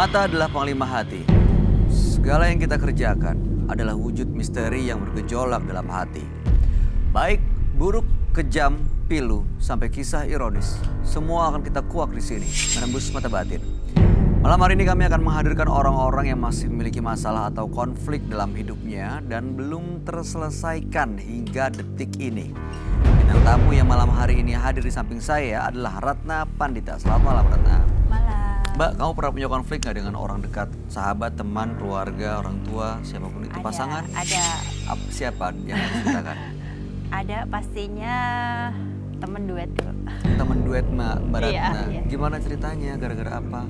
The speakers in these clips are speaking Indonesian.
Mata adalah panglima hati. Segala yang kita kerjakan adalah wujud misteri yang bergejolak dalam hati. Baik, buruk, kejam, pilu, sampai kisah ironis. Semua akan kita kuak di sini, menembus mata batin. Malam hari ini kami akan menghadirkan orang-orang yang masih memiliki masalah atau konflik dalam hidupnya dan belum terselesaikan hingga detik ini. Bintang tamu yang malam hari ini hadir di samping saya adalah Ratna Pandita. Selamat malam, Ratna. Malam. Mbak, kamu pernah punya konflik nggak dengan orang dekat, sahabat, teman, keluarga, orang tua, siapapun itu, pasangan? Ada. Siapa yang harus ceritakan? Ada pastinya temen duet tuh. Temen duet Mbak Ratna. Iya. Gimana ceritanya? Gara-gara apa?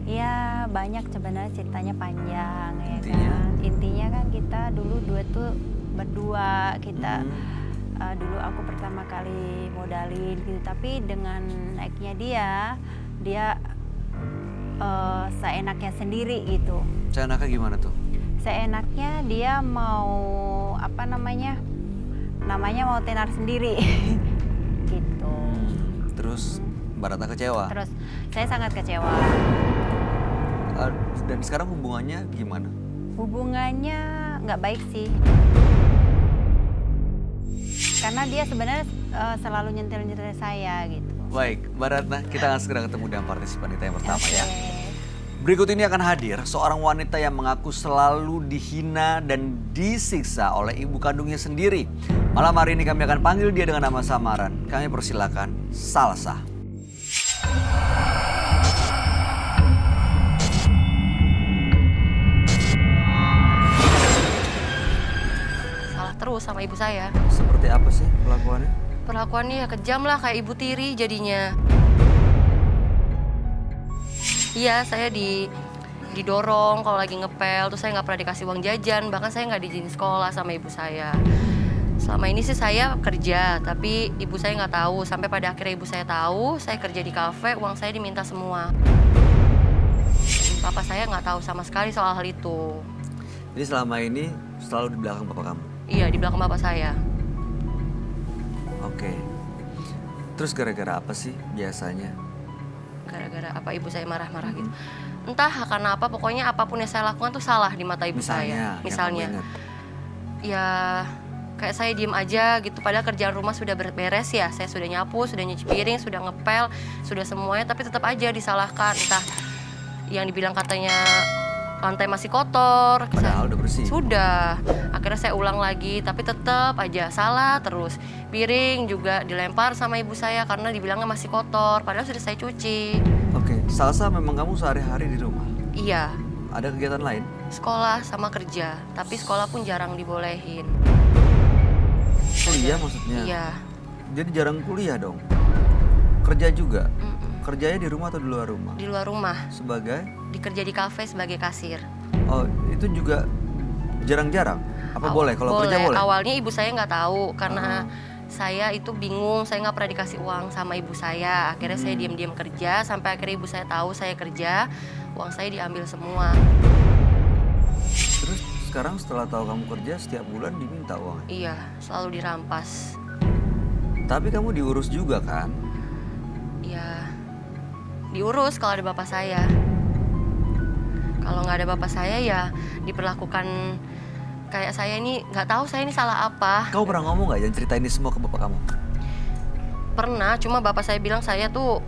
Iya banyak sebenarnya ceritanya panjang ya Intinya? kan. Intinya kan kita dulu duet tuh berdua. Kita dulu aku pertama kali modalin gitu. Tapi dengan naiknya dia seenaknya sendiri gitu. Seenaknya gimana tuh? Seenaknya dia mau namanya mau tenar sendiri gitu. Terus Mbak Ratna kecewa? Terus saya sangat kecewa. Dan sekarang hubungannya gimana? Hubungannya nggak baik sih. Karena dia sebenarnya selalu nyentil-nyentil saya gitu. Baik, Mbak Ratna, kita akan segera ketemu dengan partisipan kita yang pertama ya. Oke. Berikut ini akan hadir seorang wanita yang mengaku selalu dihina dan disiksa oleh ibu kandungnya sendiri. Malam hari ini kami akan panggil dia dengan nama samaran. Kami persilakan Salsa. Salah terus sama ibu saya. Seperti apa sih perlakuannya? Perlakuannya ya kejam lah, kayak ibu tiri jadinya. Iya, saya didorong kalau lagi ngepel, terus saya nggak pernah dikasih uang jajan, bahkan saya nggak diizinin sekolah sama ibu saya. Selama ini sih saya kerja, tapi ibu saya nggak tahu. Sampai pada akhirnya ibu saya tahu, saya kerja di kafe, uang saya diminta semua. Dan papa saya nggak tahu sama sekali soal hal itu. Jadi selama ini selalu di belakang bapak kamu? Iya, di belakang bapak saya. Oke. Terus gara-gara apa sih biasanya? Gara-gara apa ibu saya marah-marah gitu. Entah karena apa, pokoknya apapun yang saya lakukan tuh salah di mata ibu saya. Misalnya. Ya kayak saya diem aja gitu, padahal kerjaan rumah sudah beres ya. Saya sudah nyapu, sudah nyuci piring, sudah ngepel, sudah semuanya, tapi tetap aja disalahkan. Entah yang dibilang katanya lantai masih kotor. Padahal udah bersih. Sudah. Akhirnya saya ulang lagi, tapi tetap aja salah terus. Piring juga dilempar sama ibu saya karena dibilangnya masih kotor, padahal sudah saya cuci. Oke, Salsa memang kamu sehari-hari di rumah? Iya, Ada kegiatan lain? sekolah sama kerja, tapi sekolah pun jarang dibolehin. Kuliah maksudnya? Iya. Jadi jarang kuliah dong? Kerja juga? Mm-mm. Kerjanya di rumah atau di luar rumah? Di luar rumah, Sebagai? dikerja di kafe sebagai kasir. Oh, itu juga jarang-jarang? Apa boleh? Kalau kerja boleh? Awalnya ibu saya nggak tahu karena saya itu bingung, saya nggak pernah dikasih uang sama ibu saya. Akhirnya saya diam-diam kerja, sampai akhirnya ibu saya tahu saya kerja, uang saya diambil semua. Terus sekarang setelah tahu kamu kerja, setiap bulan diminta uang? Iya, selalu dirampas. Tapi kamu diurus juga kan? Iya, diurus kalau ada bapak saya. Kalau nggak ada bapak saya ya diperlakukan kayak saya ini, nggak tahu saya ini salah apa. Kamu pernah ngomong nggak jangan cerita ini semua ke bapak kamu? Pernah, cuma bapak saya bilang saya tuh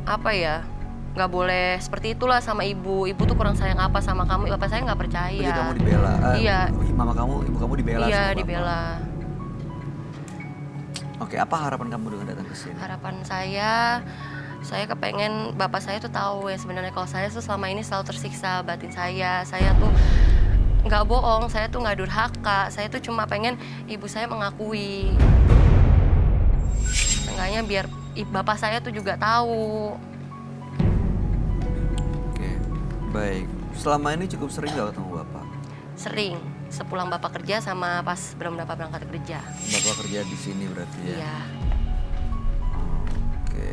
nggak boleh seperti itulah sama ibu. Ibu tuh kurang sayang apa sama kamu. Bapak saya nggak percaya. Jadi kamu dibela? Iya. Ibu kamu dibela sama Iya, bapak? dibela. Oke, apa harapan kamu dengan datang ke sini? Harapan saya kepengen bapak saya tuh tahu ya sebenarnya kalau saya tuh selama ini selalu tersiksa batin saya. Saya tuh nggak bohong, saya tuh nggak durhaka. Saya tuh cuma pengen ibu saya mengakui. Seenggaknya biar bapak saya tuh juga tahu. Oke, baik. Selama ini cukup sering nggak ketemu bapak? Sering, sepulang bapak kerja sama pas belum dapat berangkat kerja. Bapak kerja di sini berarti ya? Iya. Oke.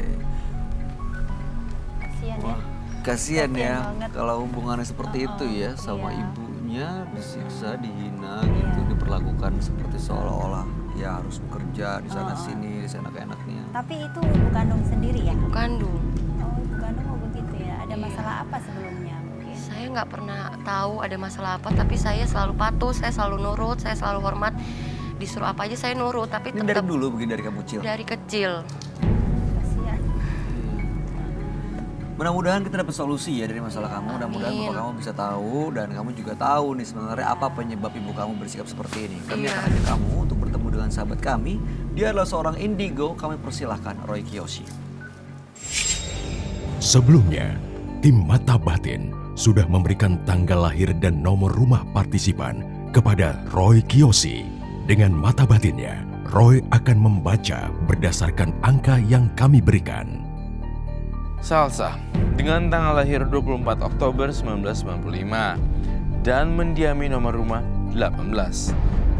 Kasian ya. Wah, kasihan ya banget. kalau hubungannya seperti itu ya sama iya. ibunya disiksa, dihina Iya. gitu, diperlakukan seperti seolah-olah ya harus bekerja di sana sini, di sana enaknya. Tapi itu ibu kandung sendiri ya? Ibu kandung. Oh ibu kandung mau begitu ya? Ada Iya. masalah apa sebelumnya mungkin? Saya nggak pernah tahu ada masalah apa, tapi saya selalu patuh, saya selalu nurut, saya selalu hormat. Disuruh apa aja saya nurut, tapi Ini dari tetap dulu begini, dari kamu kecil? dari kecil. Kasihan. Mudah-mudahan kita dapat solusi ya dari masalah kamu. Mudah-mudahan Amin. bapak kamu bisa tahu dan kamu juga tahu nih sebenarnya apa penyebab ibu kamu bersikap seperti ini. Kami Iya. akan ajak kamu untuk bertemu dengan sahabat kami. Dia adalah seorang indigo. Kami persilahkan Roy Kiyoshi. Sebelumnya, tim Mata Batin sudah memberikan tanggal lahir dan nomor rumah partisipan kepada Roy Kiyoshi. Dengan mata batinnya, Roy akan membaca berdasarkan angka yang kami berikan. Salsa, dengan tanggal lahir 24 Oktober 1995 dan mendiami nomor rumah 18.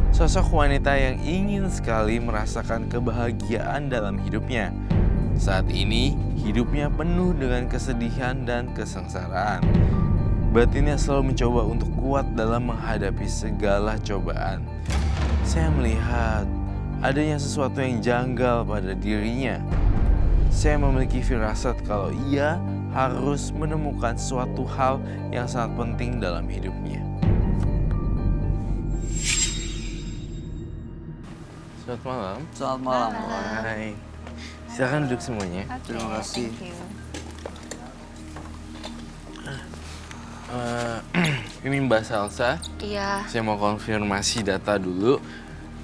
Sosok wanita yang ingin sekali merasakan kebahagiaan dalam hidupnya. Saat ini, hidupnya penuh dengan kesedihan dan kesengsaraan. Batinnya selalu mencoba untuk kuat dalam menghadapi segala cobaan. Saya melihat adanya sesuatu yang janggal pada dirinya. Saya memiliki firasat kalau ia harus menemukan suatu hal yang sangat penting dalam hidupnya. Selamat malam. Selamat malam. Roy. Hai. Silakan duduk semuanya. Oke, Terima kasih. thank you. Ini Mbak Salsa. Iya, Saya mau konfirmasi data dulu.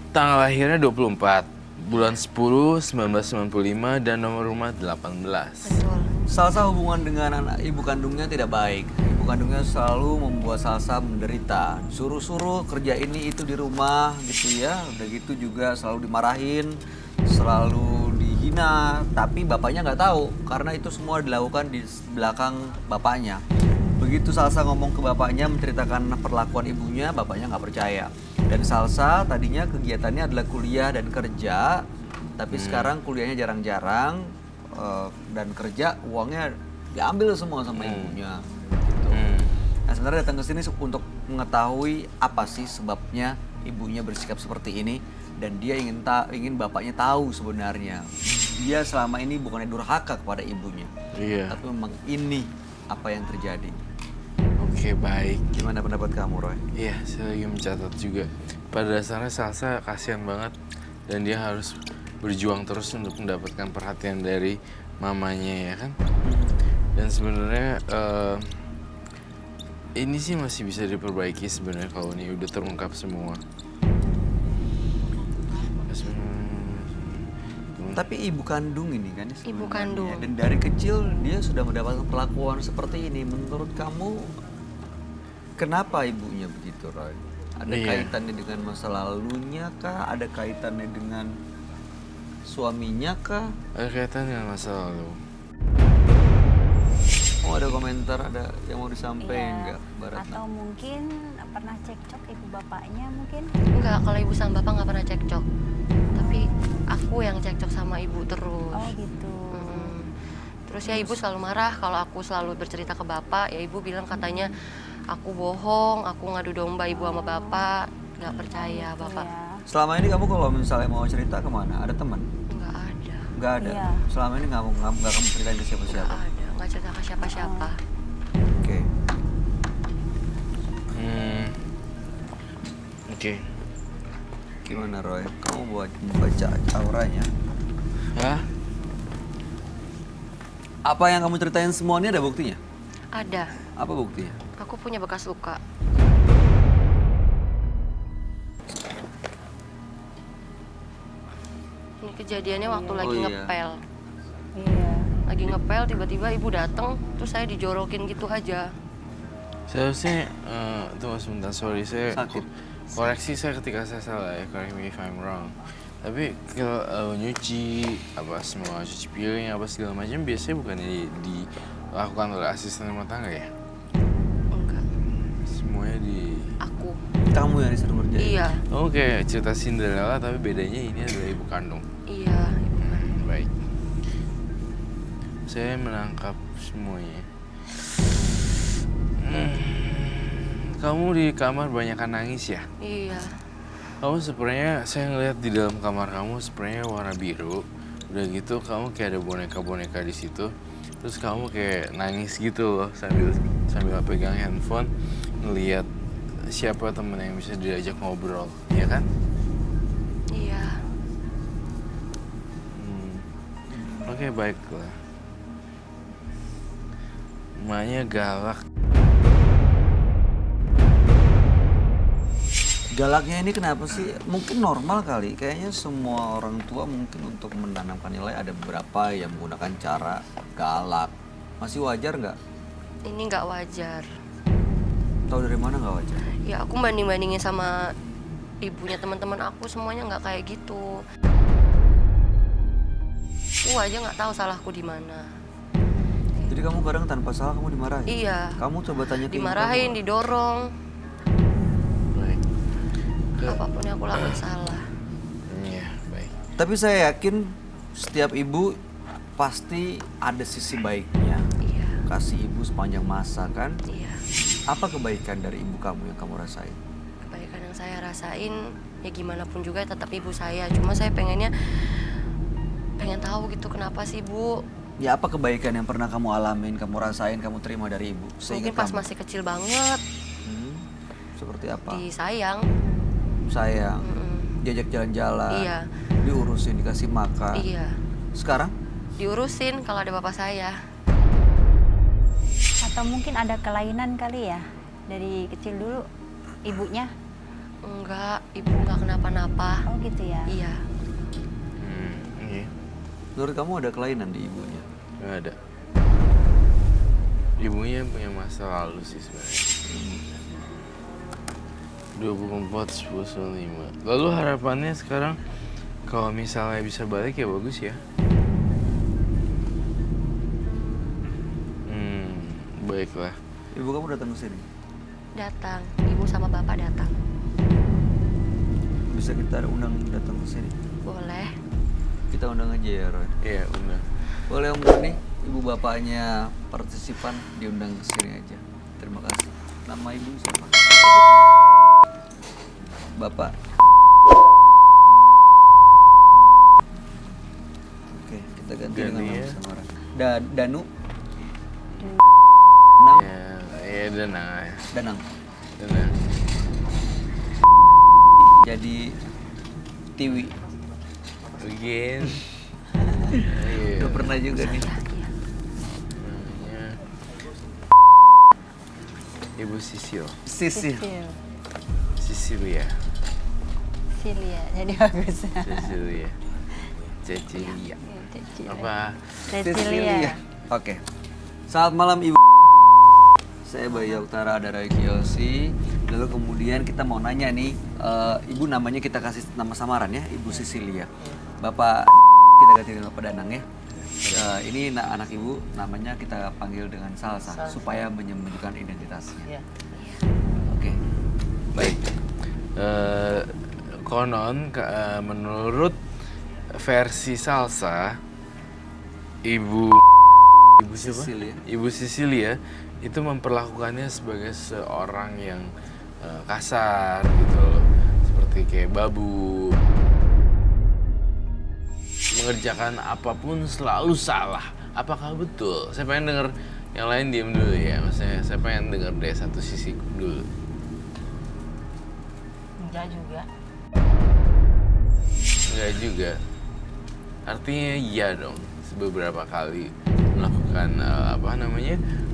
Tanggal lahirnya 24, bulan 10, 1995 dan nomor rumah 18. betul. Salsa hubungan dengan anak ibu kandungnya tidak baik. Ibu kandungnya selalu membuat Salsa menderita. Suruh-suruh kerja ini itu di rumah gitu ya. Udah gitu juga selalu dimarahin, selalu dihina. Tapi bapaknya nggak tahu karena itu semua dilakukan di belakang bapaknya. Begitu Salsa ngomong ke bapaknya menceritakan perlakuan ibunya, bapaknya nggak percaya. Dan Salsa tadinya kegiatannya adalah kuliah dan kerja, tapi sekarang kuliahnya jarang-jarang dan kerja uangnya diambil semua sama ibunya. Gitu. Nah sebenarnya datang ke sini untuk mengetahui apa sih sebabnya ibunya bersikap seperti ini dan dia ingin bapaknya tahu sebenarnya dia selama ini bukannya durhaka kepada ibunya, Iya. tapi memang ini apa yang terjadi. Oke, baik. Gimana pendapat kamu, Roy? Iya, saya lagi mencatat juga. Pada dasarnya Salsa kasihan banget dan dia harus berjuang terus untuk mendapatkan perhatian dari mamanya ya kan. Dan sebenarnya ini sih masih bisa diperbaiki sebenarnya kalau ini udah terungkap semua. Tapi ibu kandung ini kan Ibu sebenarnya. kandung. Dan dari kecil dia sudah mendapatkan perlakuan seperti ini. Menurut kamu kenapa ibunya begitu, Roy? Ada Iya. kaitannya dengan masa lalunya kah? Ada kaitannya dengan suaminya kah? Ada kaitan dengan masa lalu. Oh ada komentar, ada yang mau disampaikan Iya. nggak, Mbak Ratna? Atau mungkin pernah cekcok ibu bapaknya mungkin? Enggak, kalau ibu sama bapak nggak pernah cekcok. Tapi aku yang cekcok sama ibu terus. Oh gitu. Terus ya ibu selalu marah kalau aku selalu bercerita ke bapak. Ya ibu bilang katanya aku bohong, aku ngadu domba ibu sama bapak. Nggak percaya bapak. Ya. Selama ini kamu kalau misalnya mau cerita kemana? Ada teman? Nggak ada, Nggak ada. Iya. Selama ini nggak kamu ceritain ke nggak siapa-siapa. ada, nggak cerita ke siapa-siapa. Oke. Oke. Gimana, Roy? Kamu buat membaca auranya? Hah? Apa yang kamu ceritain semua ini ada buktinya? Ada, Apa buktinya? aku punya bekas luka. Ini kejadiannya waktu Oh, lagi iya. ngepel. Iya. Lagi ngepel tiba-tiba ibu datang, terus saya dijorokin gitu aja. Seharusnya, tunggu sebentar, sorry, saya Sakit. koreksi saya ketika saya salah ya, correct me if I'm wrong. Tapi kalau nyuci, apa semua cuci piring, apa segala macam biasanya bukannya dilakukan oleh asisten rumah tangga ya? Enggak, Semuanya aku. Kamu yang disuruh ngerjain? Iya, Oh kayak cerita Cinderella tapi bedanya ini adalah ibu kandung. iya, ibu kan. Baik. Saya menangkap semuanya. Kamu di kamar banyakan nangis ya? Iya, Kamu sebenarnya saya ngeliat di dalam kamar kamu sebenarnya warna biru. Udah gitu kamu kayak ada boneka-boneka di situ. Terus kamu kayak nangis gitu loh sambil pegang handphone ngelihat siapa temen yang bisa diajak ngobrol, ya kan? Iya. Oke, baiklah. Emaknya galak. Galaknya ini kenapa sih? Mungkin normal kali. Kayaknya semua orang tua mungkin untuk menanamkan nilai ada beberapa yang menggunakan cara galak. Masih wajar nggak? Ini nggak wajar. Tahu dari mana nggak wajar? Ya aku banding-bandingin sama ibunya teman-teman aku, semuanya nggak kayak gitu. Aku aja nggak tahu salahku di mana. Jadi kamu kadang tanpa salah kamu dimarahin? Iya. Kamu coba tanya ke ibu Dimarahin, kamu. didorong. Baik. Apapun yang aku lakukan salah. Iya, baik. Tapi saya yakin setiap ibu pasti ada sisi baiknya. Iya. Kasih ibu sepanjang masa kan? Iya. Apa kebaikan dari ibu kamu yang kamu rasain? Kebaikan yang saya rasain ya gimana pun juga tetap ibu saya. Cuma saya pengen tahu gitu kenapa sih Bu? Ya apa kebaikan yang pernah kamu alamin, kamu rasain, kamu terima dari ibu? Mungkin pas kamu. masih kecil banget. Seperti apa? Disayang. Sayang, diajak jalan-jalan, Iya. diurusin, dikasih makan. Iya. Sekarang? Diurusin kalau ada bapak saya. Atau mungkin ada kelainan kali ya dari kecil dulu ibunya? Enggak, ibu enggak kenapa-napa. Oh gitu ya. Iya. Iya. Menurut kamu ada kelainan di ibunya? Nggak ada. Ibunya punya masa lalu sih sebenarnya. 24/10/95. Lalu harapannya sekarang kalau misalnya bisa balik ya bagus ya. Baiklah. Ibu kamu datang ke sini? Datang, ibu sama bapak datang. Bisa kita undang datang ke sini? Boleh. Kita undang aja ya, Roy. Iya, benar. Boleh Om Boni, ibu bapaknya partisipan diundang ke sini aja. Terima kasih. Nama ibu siapa? Bapak. Oke, kita ganti dengan Ganti nama ya. samaran. Danu. Ya, Danang. Danang. Danang. Jadi Tiwi. Again. Udah pernah juga nih. Namanya Ibu Sisil. Sisil. Sisilia. Silia, jadi bagus. Cecilia. Cecilia. Apa? Cecilia. Oke. Selamat malam Ibu. Saya Bayu Oktara dari Kiyoshi. Lalu kemudian kita mau nanya nih, Ibu namanya kita kasih nama samaran ya, Ibu Sisilia. Bapak kita ganti dengan Bapak Danang ya. Ini anak Ibu namanya kita panggil dengan Salsa supaya menyembunyikan identitasnya. Oke. Baik. Konon menurut versi Salsa, Ibu siapa? Sisilia. Ibu Sisilia itu memperlakukannya sebagai seorang yang kasar gitu loh. Seperti kayak babu. Mengerjakan apapun selalu salah. Apakah betul? Saya pengen denger yang lain diem dulu ya. Maksudnya saya pengen denger dari satu sisi dulu. Enggak juga. Enggak juga. Artinya iya dong. Beberapa kali melakukan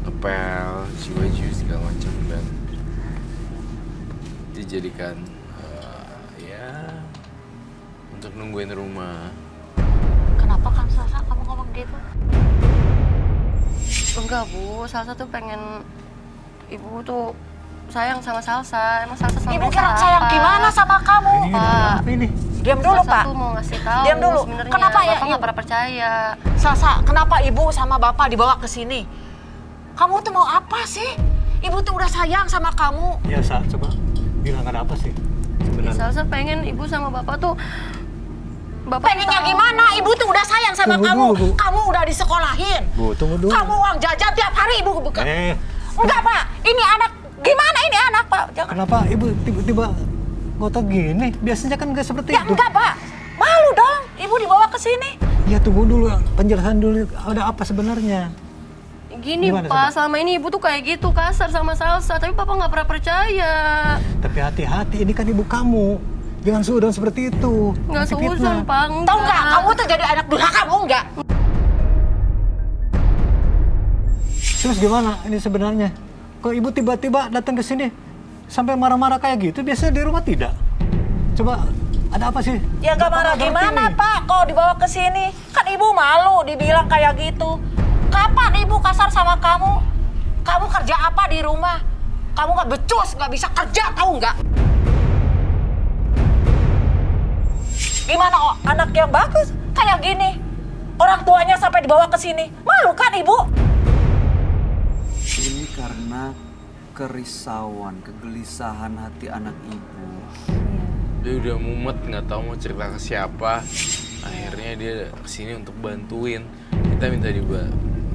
ngepel, jiwa-jiwa segala macam dan dijadikan ya untuk nungguin rumah. Kenapa Kang Salsa kamu ngomong gitu? Enggak Bu, Salsa tuh pengen ibu tuh sayang sama Salsa. Emang Salsa sama Ibu kira sayang gimana sama kamu? Pak, Diam dulu, Salsa Pak. tuh mau ngasih tahu Diam dulu. sebenarnya. Kenapa ya, Bapak nggak Ibu? pernah percaya. Salsa, kenapa ibu sama bapak dibawa ke sini? Kamu tuh mau apa sih? Ibu tuh udah sayang sama kamu. Ya, Sa, coba bilang ada apa sih Ya, sebenarnya? Salsa pengen ibu sama bapak tuh Pengennya tahu. gimana? Ibu tuh udah sayang sama Tunggu kamu. dulu, Bu. Kamu udah disekolahin. Bu, tunggu dulu. Kamu uang jajan tiap hari ibu buka. Enggak, Pak. Ini anak gimana ini anak, Pak? Jangan. Kenapa ibu tiba-tiba ngotot gini? Biasanya kan nggak seperti Ya itu. enggak, Pak. Malu dong. Ibu dibawa ke sini. Ya tunggu dulu, penjelasan dulu. Ada apa sebenarnya? Gini Gimana, Pak, coba? selama ini ibu tuh kayak gitu kasar sama Salsa, tapi Papa nggak pernah percaya. Tapi hati-hati, ini kan ibu kamu. Jangan suudon seperti itu. Nggak Nanti fitnah. seuzon Pak, Tahu nggak? Kamu tuh jadi anak durhaka, mau nggak? Terus gimana ini sebenarnya? Kok ibu tiba-tiba datang ke sini sampai marah-marah kayak gitu? Biasanya di rumah tidak. Coba ada apa sih? Ya nggak marah Bapak ngerti gimana nih. Pak, kalau dibawa ke sini. Kan ibu malu dibilang kayak gitu. Kapan ibu kasar sama kamu? Kamu kerja apa di rumah? Kamu nggak becus, nggak bisa kerja, tahu nggak? Gimana anak yang bagus kayak gini? Orang tuanya sampai dibawa ke sini. Malu kan ibu? Ini karena kerisauan, kegelisahan hati anak ibu. Dia udah mumet, nggak tahu mau cerita ke siapa. Akhirnya dia kesini untuk bantuin. Kita minta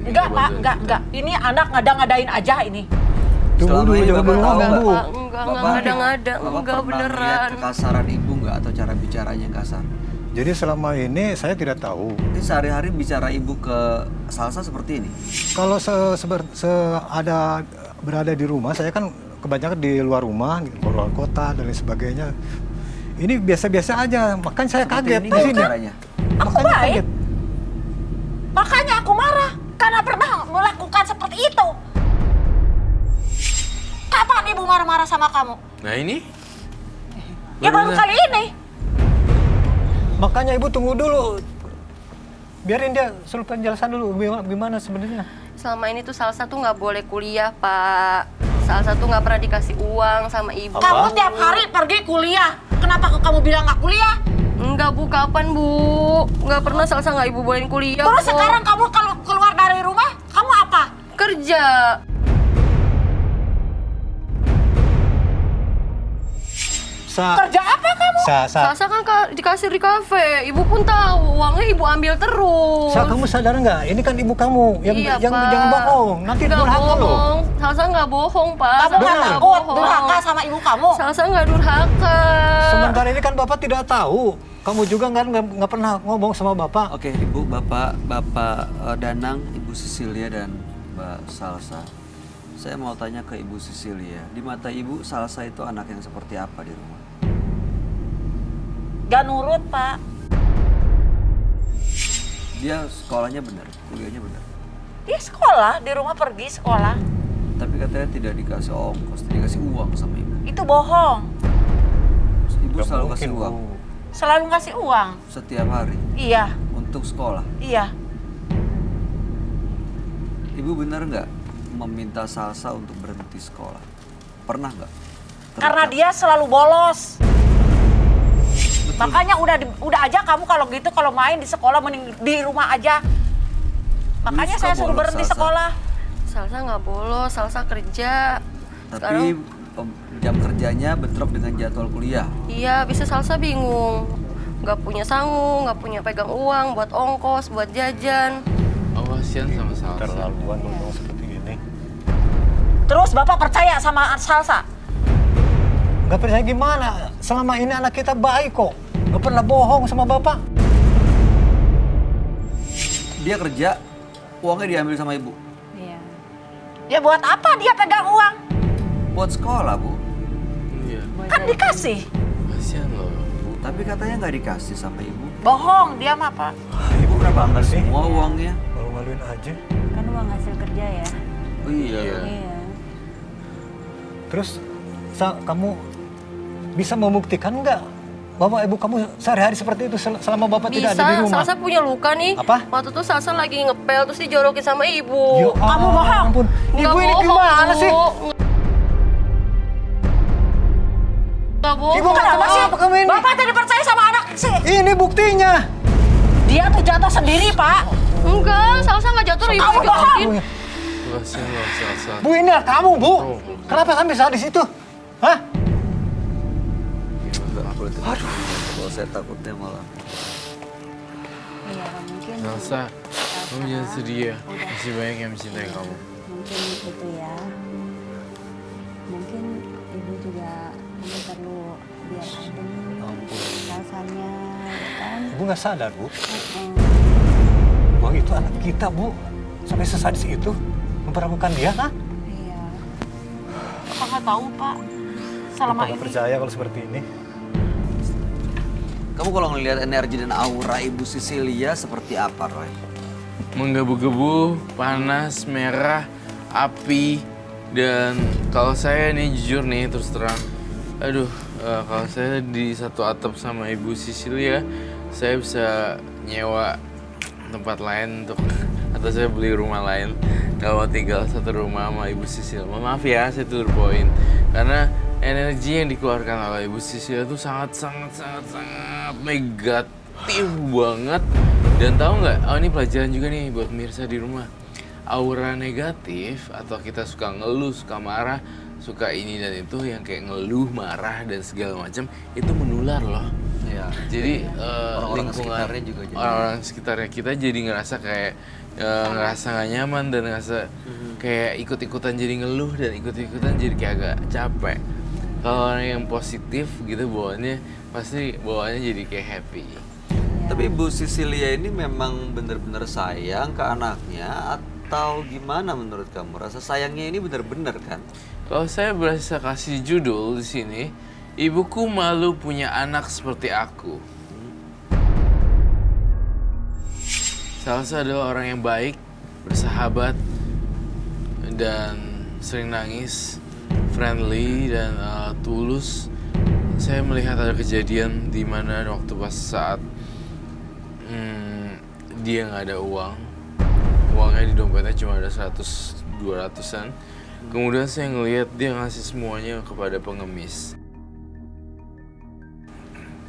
Enggak Pak, enggak. Ini anak ngada-ngadain aja ini. Tunggu dulu, jangan Bapak dulu tahu ngomong, nggak? Bu. Enggak Bapak ngada-ngada, Bapak enggak pernah lihat beneran. kekasaran ibu nggak atau cara bicaranya yang kasar? Jadi selama ini saya tidak tahu. Ini sehari-hari bicara ibu ke Salsa seperti ini. Kalau ada berada di rumah, saya kan kebanyakan di luar rumah, di luar kota dan lain sebagainya. Ini biasa-biasa aja, makanya saya Seperti kaget ini di nggak sini. bicaranya? Aku Makanya baik. kaget. Makanya aku marah karena pernah melakukan seperti itu. Kapan ibu marah-marah sama kamu? Nah ini? Ya baru kali ini. Makanya ibu tunggu dulu. Biarin dia suruh penjelasan dulu gimana sebenarnya. Selama ini tuh Salsa tuh nggak boleh kuliah Pak. Salsa tuh nggak pernah dikasih uang sama ibu. Kamu tiap hari pergi kuliah. Kenapa kamu bilang nggak kuliah? Enggak Bu, kapan Bu? Nggak pernah Salsa nggak ibu bolehin kuliah Terus kok. sekarang kamu kalau keluar dari rumah, kamu apa? Kerja. Kerja apa kamu? Salsa kan dikasih di kafe. Ibu pun tahu, uangnya ibu ambil terus. Kamu sadar nggak? Ini kan ibu kamu. Iya, Pak. Jangan bohong. Nanti Nggak durhaka loh. bohong. Salsa nggak bohong, Pak. Kamu Salsa nggak nggak takut bohong. durhaka sama ibu kamu? Salsa nggak durhaka. Sementara ini kan bapak tidak tahu. Kamu juga kan nggak pernah ngomong sama bapak. Oke, Ibu, Bapak Danang, Ibu Cecilia dan Mbak Salsa. Saya mau tanya ke Ibu Cecilia, di mata Ibu Salsa itu anak yang seperti apa di rumah? Gak nurut, Pak. Dia sekolahnya benar, kuliahnya benar. Dia sekolah, di rumah pergi sekolah. Tapi katanya tidak dikasih ongkos, tidak dikasih uang sama Ibu. Itu bohong. Ibu selalu kasih uang Selalu ngasih uang. setiap hari Iya, untuk sekolah. iya. Ibu benar nggak meminta Salsa untuk berhenti sekolah? Pernah nggak? Karena dia selalu bolos. Makanya udah aja kamu kalau gitu kalau main di sekolah mending di rumah aja. Makanya suka saya suruh bolos, berhenti Salsa. sekolah. Salsa nggak bolos, Salsa kerja. Tapi jam kerjanya bentrok dengan jadwal kuliah. Iya, bisa Salsa bingung. Nggak punya sangu, nggak punya pegang uang buat ongkos, buat jajan. Oh, kasihan sama Salsa. Terlaluan ngomong seperti ini. Terus Bapak percaya sama Salsa? Nggak percaya gimana? Selama ini anak kita baik kok. Nggak pernah bohong sama bapak. Dia kerja, uangnya diambil sama ibu. Iya. Ya buat apa dia pegang uang? Buat sekolah, Bu. Iya, Kan dikasih. kasihan loh. Tapi katanya nggak dikasih sama ibu. Bohong dia mah, Pak. Ibu kenapa angkat sih? Semua uangnya. Malu-maluin aja. Kan uang hasil kerja ya. Oh iya. Iya. Terus, kamu bisa membuktikan nggak bahwa ibu kamu sehari-hari seperti itu selama bapak tidak ada di Bisa, rumah? Salsa punya luka nih. Apa? Waktu itu Salsa lagi ngepel, terus dijorokin sama ibu. Ya Kamu bohong. ampun. Nggak Ibu ini bohong, gimana Bu. sih? Nggak bohong. Ibu kenapa sih? Apa kamu ini? Bapak tidak percaya sama anak sih. Ini buktinya. Dia tuh jatuh sendiri, Pak. Enggak, Salsa nggak jatuh, ibu Kamu jatuhin. Kasihan loh Salsa. Bu, ini kamu, Bu. Kenapa sampai saat di situ? Hah? Aduh. Kalau saya takutnya malah. Iya, mungkin Salsa, kamu jangan sedih ya. Masih banyak yang mencintai kamu. mungkin itu ya. Mungkin ibu juga ini perlu biar adem rasanya, ya kan? Ibu nggak sadar, Bu. Mm-mm. Bahwa itu anak kita, Bu. Sampai sesadis itu. memperlakukan dia, kah? Iya. Apa nggak tahu, Pak? Selama Bapak ini. percaya kalau seperti ini. Kamu kalau ngelihat energi dan aura Ibu Cecilia seperti apa, Roy? Menggebu-gebu, panas, merah, api, dan kalau saya nih jujur nih terus terang, kalau saya di satu atap sama Ibu Cecilia, saya bisa nyewa tempat lain untuk atau saya beli rumah lain. Kalau mau tinggal satu rumah sama Ibu Cecilia. Maaf ya, saya to the point. Karena energi yang dikeluarkan oleh Ibu Cecilia itu sangat negatif banget. Dan tahu nggak? Oh, ini pelajaran juga nih buat pemirsa di rumah. Aura negatif atau kita suka ngeluh, suka marah, suka ini dan itu yang kayak ngeluh, marah dan segala macam itu menular loh. Ya. Jadi Orang-orang lingkungan sekitarnya juga jadi. orang sekitarnya kita jadi ngerasa kayak ngerasa gak nyaman dan ngerasa kayak ikut-ikutan jadi ngeluh dan ikut-ikutan jadi kayak agak capek. Kalau orang yang positif gitu bawaannya pasti bawaannya jadi kayak happy. Tapi Ibu Cecilia ini memang benar-benar sayang ke anaknya atau gimana menurut kamu? Rasa sayangnya ini benar-benar kan? Kalau saya berasa kasih judul di sini, ibuku malu punya anak seperti aku. Salsa adalah orang yang baik, bersahabat, dan sering nangis, friendly, dan tulus. Saya melihat ada kejadian di mana waktu pas saat dia nggak ada uang. Uangnya di dompetnya cuma ada 100-200an. Kemudian saya ngelihat dia ngasih semuanya kepada pengemis.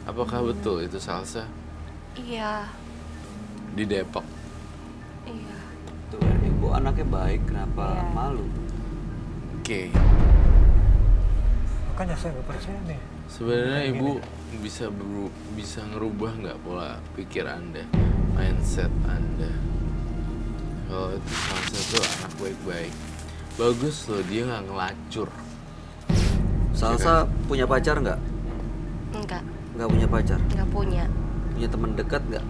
Apakah betul itu Salsa? Iya, Di Depok. iya. Tuh, Ibu anaknya baik, kenapa Iya. malu? Oke. Makanya saya nggak percaya nih. Sebenarnya Ibu bisa ngerubah nggak pola pikir Anda, mindset Anda. Kalau itu Salsa tuh anak baik-baik. Bagus loh, dia nggak ngelacur. Salsa punya pacar nggak? Enggak, Nggak punya pacar? nggak punya. Punya teman dekat nggak?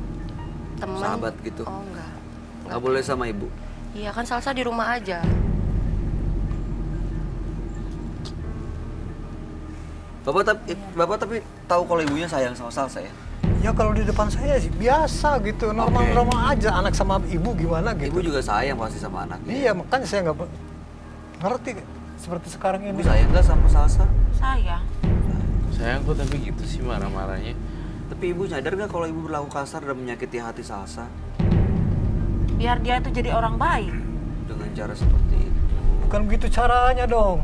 Temen. Sahabat gitu? Oh, enggak. Nggak boleh sama Ibu? Iya kan Salsa di rumah aja. Bapak tapi tahu kalau ibunya sayang sama Salsa ya? Ya kalau di depan saya sih biasa gitu, normal-normal aja. Anak sama ibu gimana gitu. Ibu juga sayang pasti sama anaknya. Iya, makanya saya nggak ngerti seperti sekarang Ibu ini. sayang nggak sama Salsa? Sayang. Sayang kok tapi gitu sih marah-marahnya. Tapi Ibu nyadar nggak kalau Ibu berlaku kasar dan menyakiti hati Salsa Biar dia itu jadi orang baik. dengan cara seperti itu? Bukan begitu caranya dong.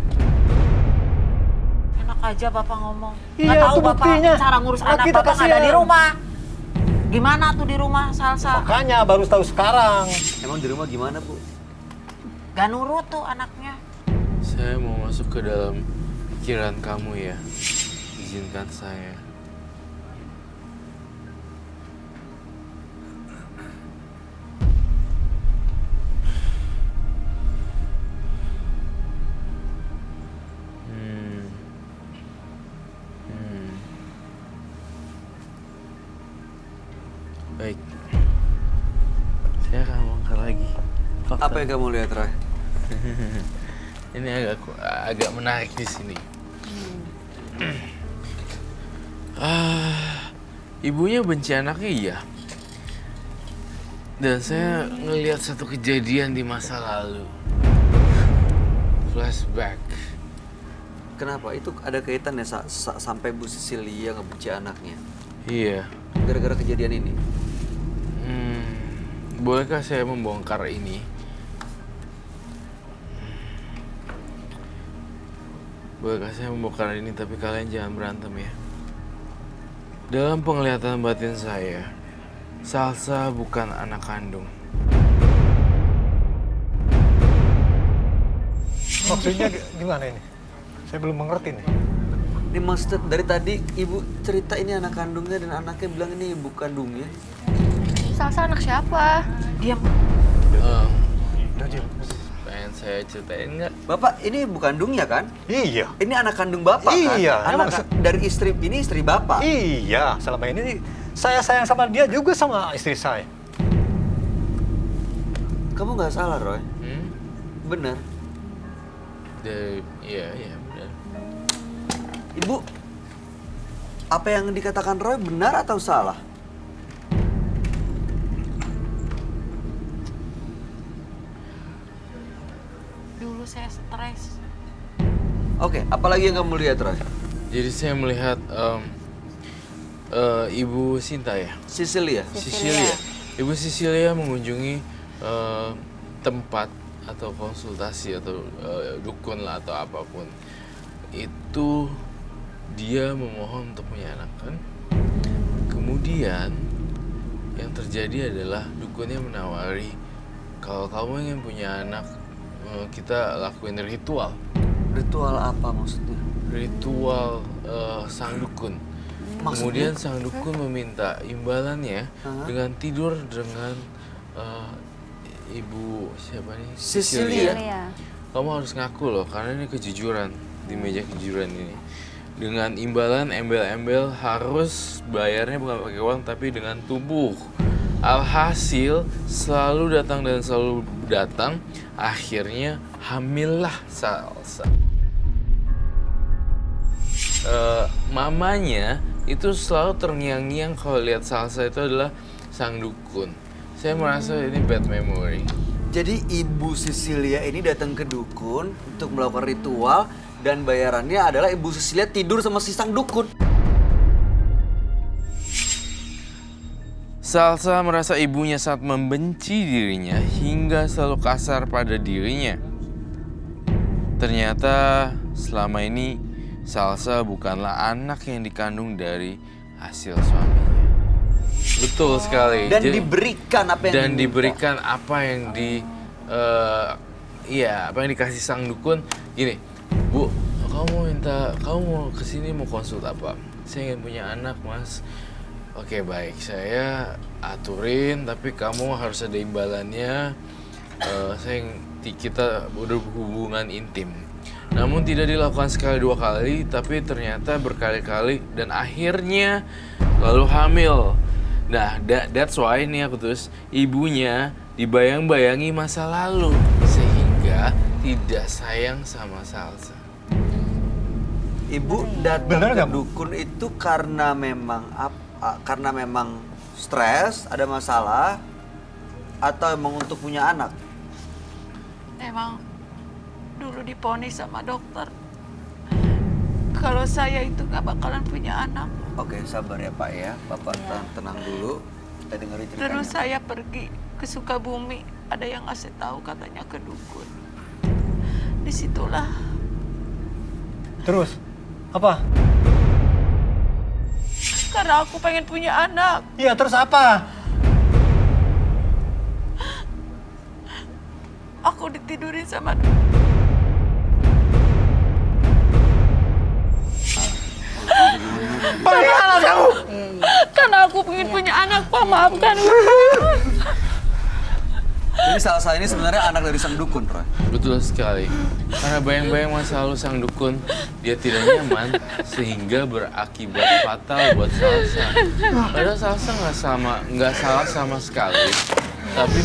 Enak aja Bapak ngomong. Iya, Nggak tahu itu Bapak buktinya. cara ngurus Nah, anak kita Bapak nggak ada kasihan. di rumah. Gimana tuh di rumah Salsa? Makanya baru tahu sekarang. Emang di rumah gimana Bu? Gak nurut tuh anaknya. Saya mau masuk ke dalam pikiran kamu ya. Izinkan saya. Baik. Saya akan bongkar lagi. Fakta. Apa yang kamu lihat, Roy? Ini agak menarik di sini. Ibunya benci anaknya iya. Dan saya ngelihat satu kejadian di masa lalu. Flashback. Kenapa? Itu ada kaitannya sampai Bu Cecilia ngebenci anaknya? Iya. Gara-gara kejadian ini? Bolehkah saya membongkar ini? Bolehkah saya membongkar ini, tapi kalian jangan berantem ya. Dalam penglihatan batin saya, Salsa bukan anak kandung. Maksudnya gimana ini? Saya belum mengerti nih. Ini maksudnya dari tadi Ibu cerita ini anak kandungnya dan anaknya bilang ini ibu kandungnya. Salsa anak siapa? Diam. Udah diam. Pengen saya ceritain nggak? Bapak ini ibu kandungnya kan? Iya. Ini anak kandung Bapak kan? Iya, emang Anak dari istri ini istri Bapak. Iya, selama ini saya sayang sama dia juga sama istri saya. Kamu nggak salah, Roy. Benar. Iya benar. Ibu, apa yang dikatakan Roy benar atau salah? Dulu saya stres. Oke, apalagi yang kamu lihat, Roy? Jadi saya melihat Ibu Sinta ya? Cecilia. Cecilia. Ibu Cecilia mengunjungi tempat atau konsultasi atau dukun lah atau apapun. Itu dia memohon untuk punya anak kan. Kemudian yang terjadi adalah dukunnya menawari kalau kamu ingin punya anak, kita lakuin ritual. Ritual apa maksudnya? Ritual sang dukun. Kemudian sang dukun meminta imbalannya dengan tidur dengan ibu siapa nih? Cecilia. Kamu harus ngaku loh, karena ini kejujuran di meja kejujuran ini. Dengan imbalan embel-embel harus bayarnya bukan pakai uang tapi dengan tubuh. Alhasil selalu datang dan selalu datang. Akhirnya hamillah Salsa. Mamanya itu selalu terngiang-ngiang kalau lihat Salsa itu adalah sang dukun. Saya merasa ini bad memory. Jadi Ibu Cecilia ini datang ke dukun untuk melakukan ritual dan bayarannya adalah Ibu Cecilia tidur sama si sang dukun. Salsa merasa ibunya sangat membenci dirinya hingga selalu kasar pada dirinya. Ternyata selama ini Salsa bukanlah anak yang dikandung dari hasil suaminya. Betul sekali. Dan diberikan apa yang diminta. diberikan apa yang apa yang dikasih sang dukun. Gini, Bu, kamu mau kesini mau konsult apa? Saya ingin punya anak, Mas. Oke, baik, saya aturin, tapi kamu harus ada imbalannya. Kita udah hubungan intim. Namun tidak dilakukan sekali dua kali, tapi ternyata berkali-kali dan akhirnya lalu hamil. Nah, that's why nih aku terus ibunya dibayang-bayangi masa lalu sehingga tidak sayang sama Salsa. Ibu datang ke dukun itu karena memang stres, ada masalah, atau emang untuk punya anak? Emang dulu diponis sama dokter kalau saya itu nggak bakalan punya anak. Oke, sabar ya Pak ya. Bapak tenang dulu. Kita dengerin ceritanya. Terus saya pergi ke Sukabumi, ada yang ngasih tahu katanya ke dukun. Disitulah. Terus apa? Karena aku pengen punya anak. Iya, terus apa? Aku ditidurin sama Bagaimana kamu? karena aku pengen punya anak, Pak. Maafkan. Jadi Salsa ini sebenarnya anak dari sang dukun, Roy. Betul sekali. Karena bayang-bayang masa lalu sang dukun, dia tidak nyaman sehingga berakibat fatal buat Salsa. Padahal Salsa nggak salah sama sekali. Tapi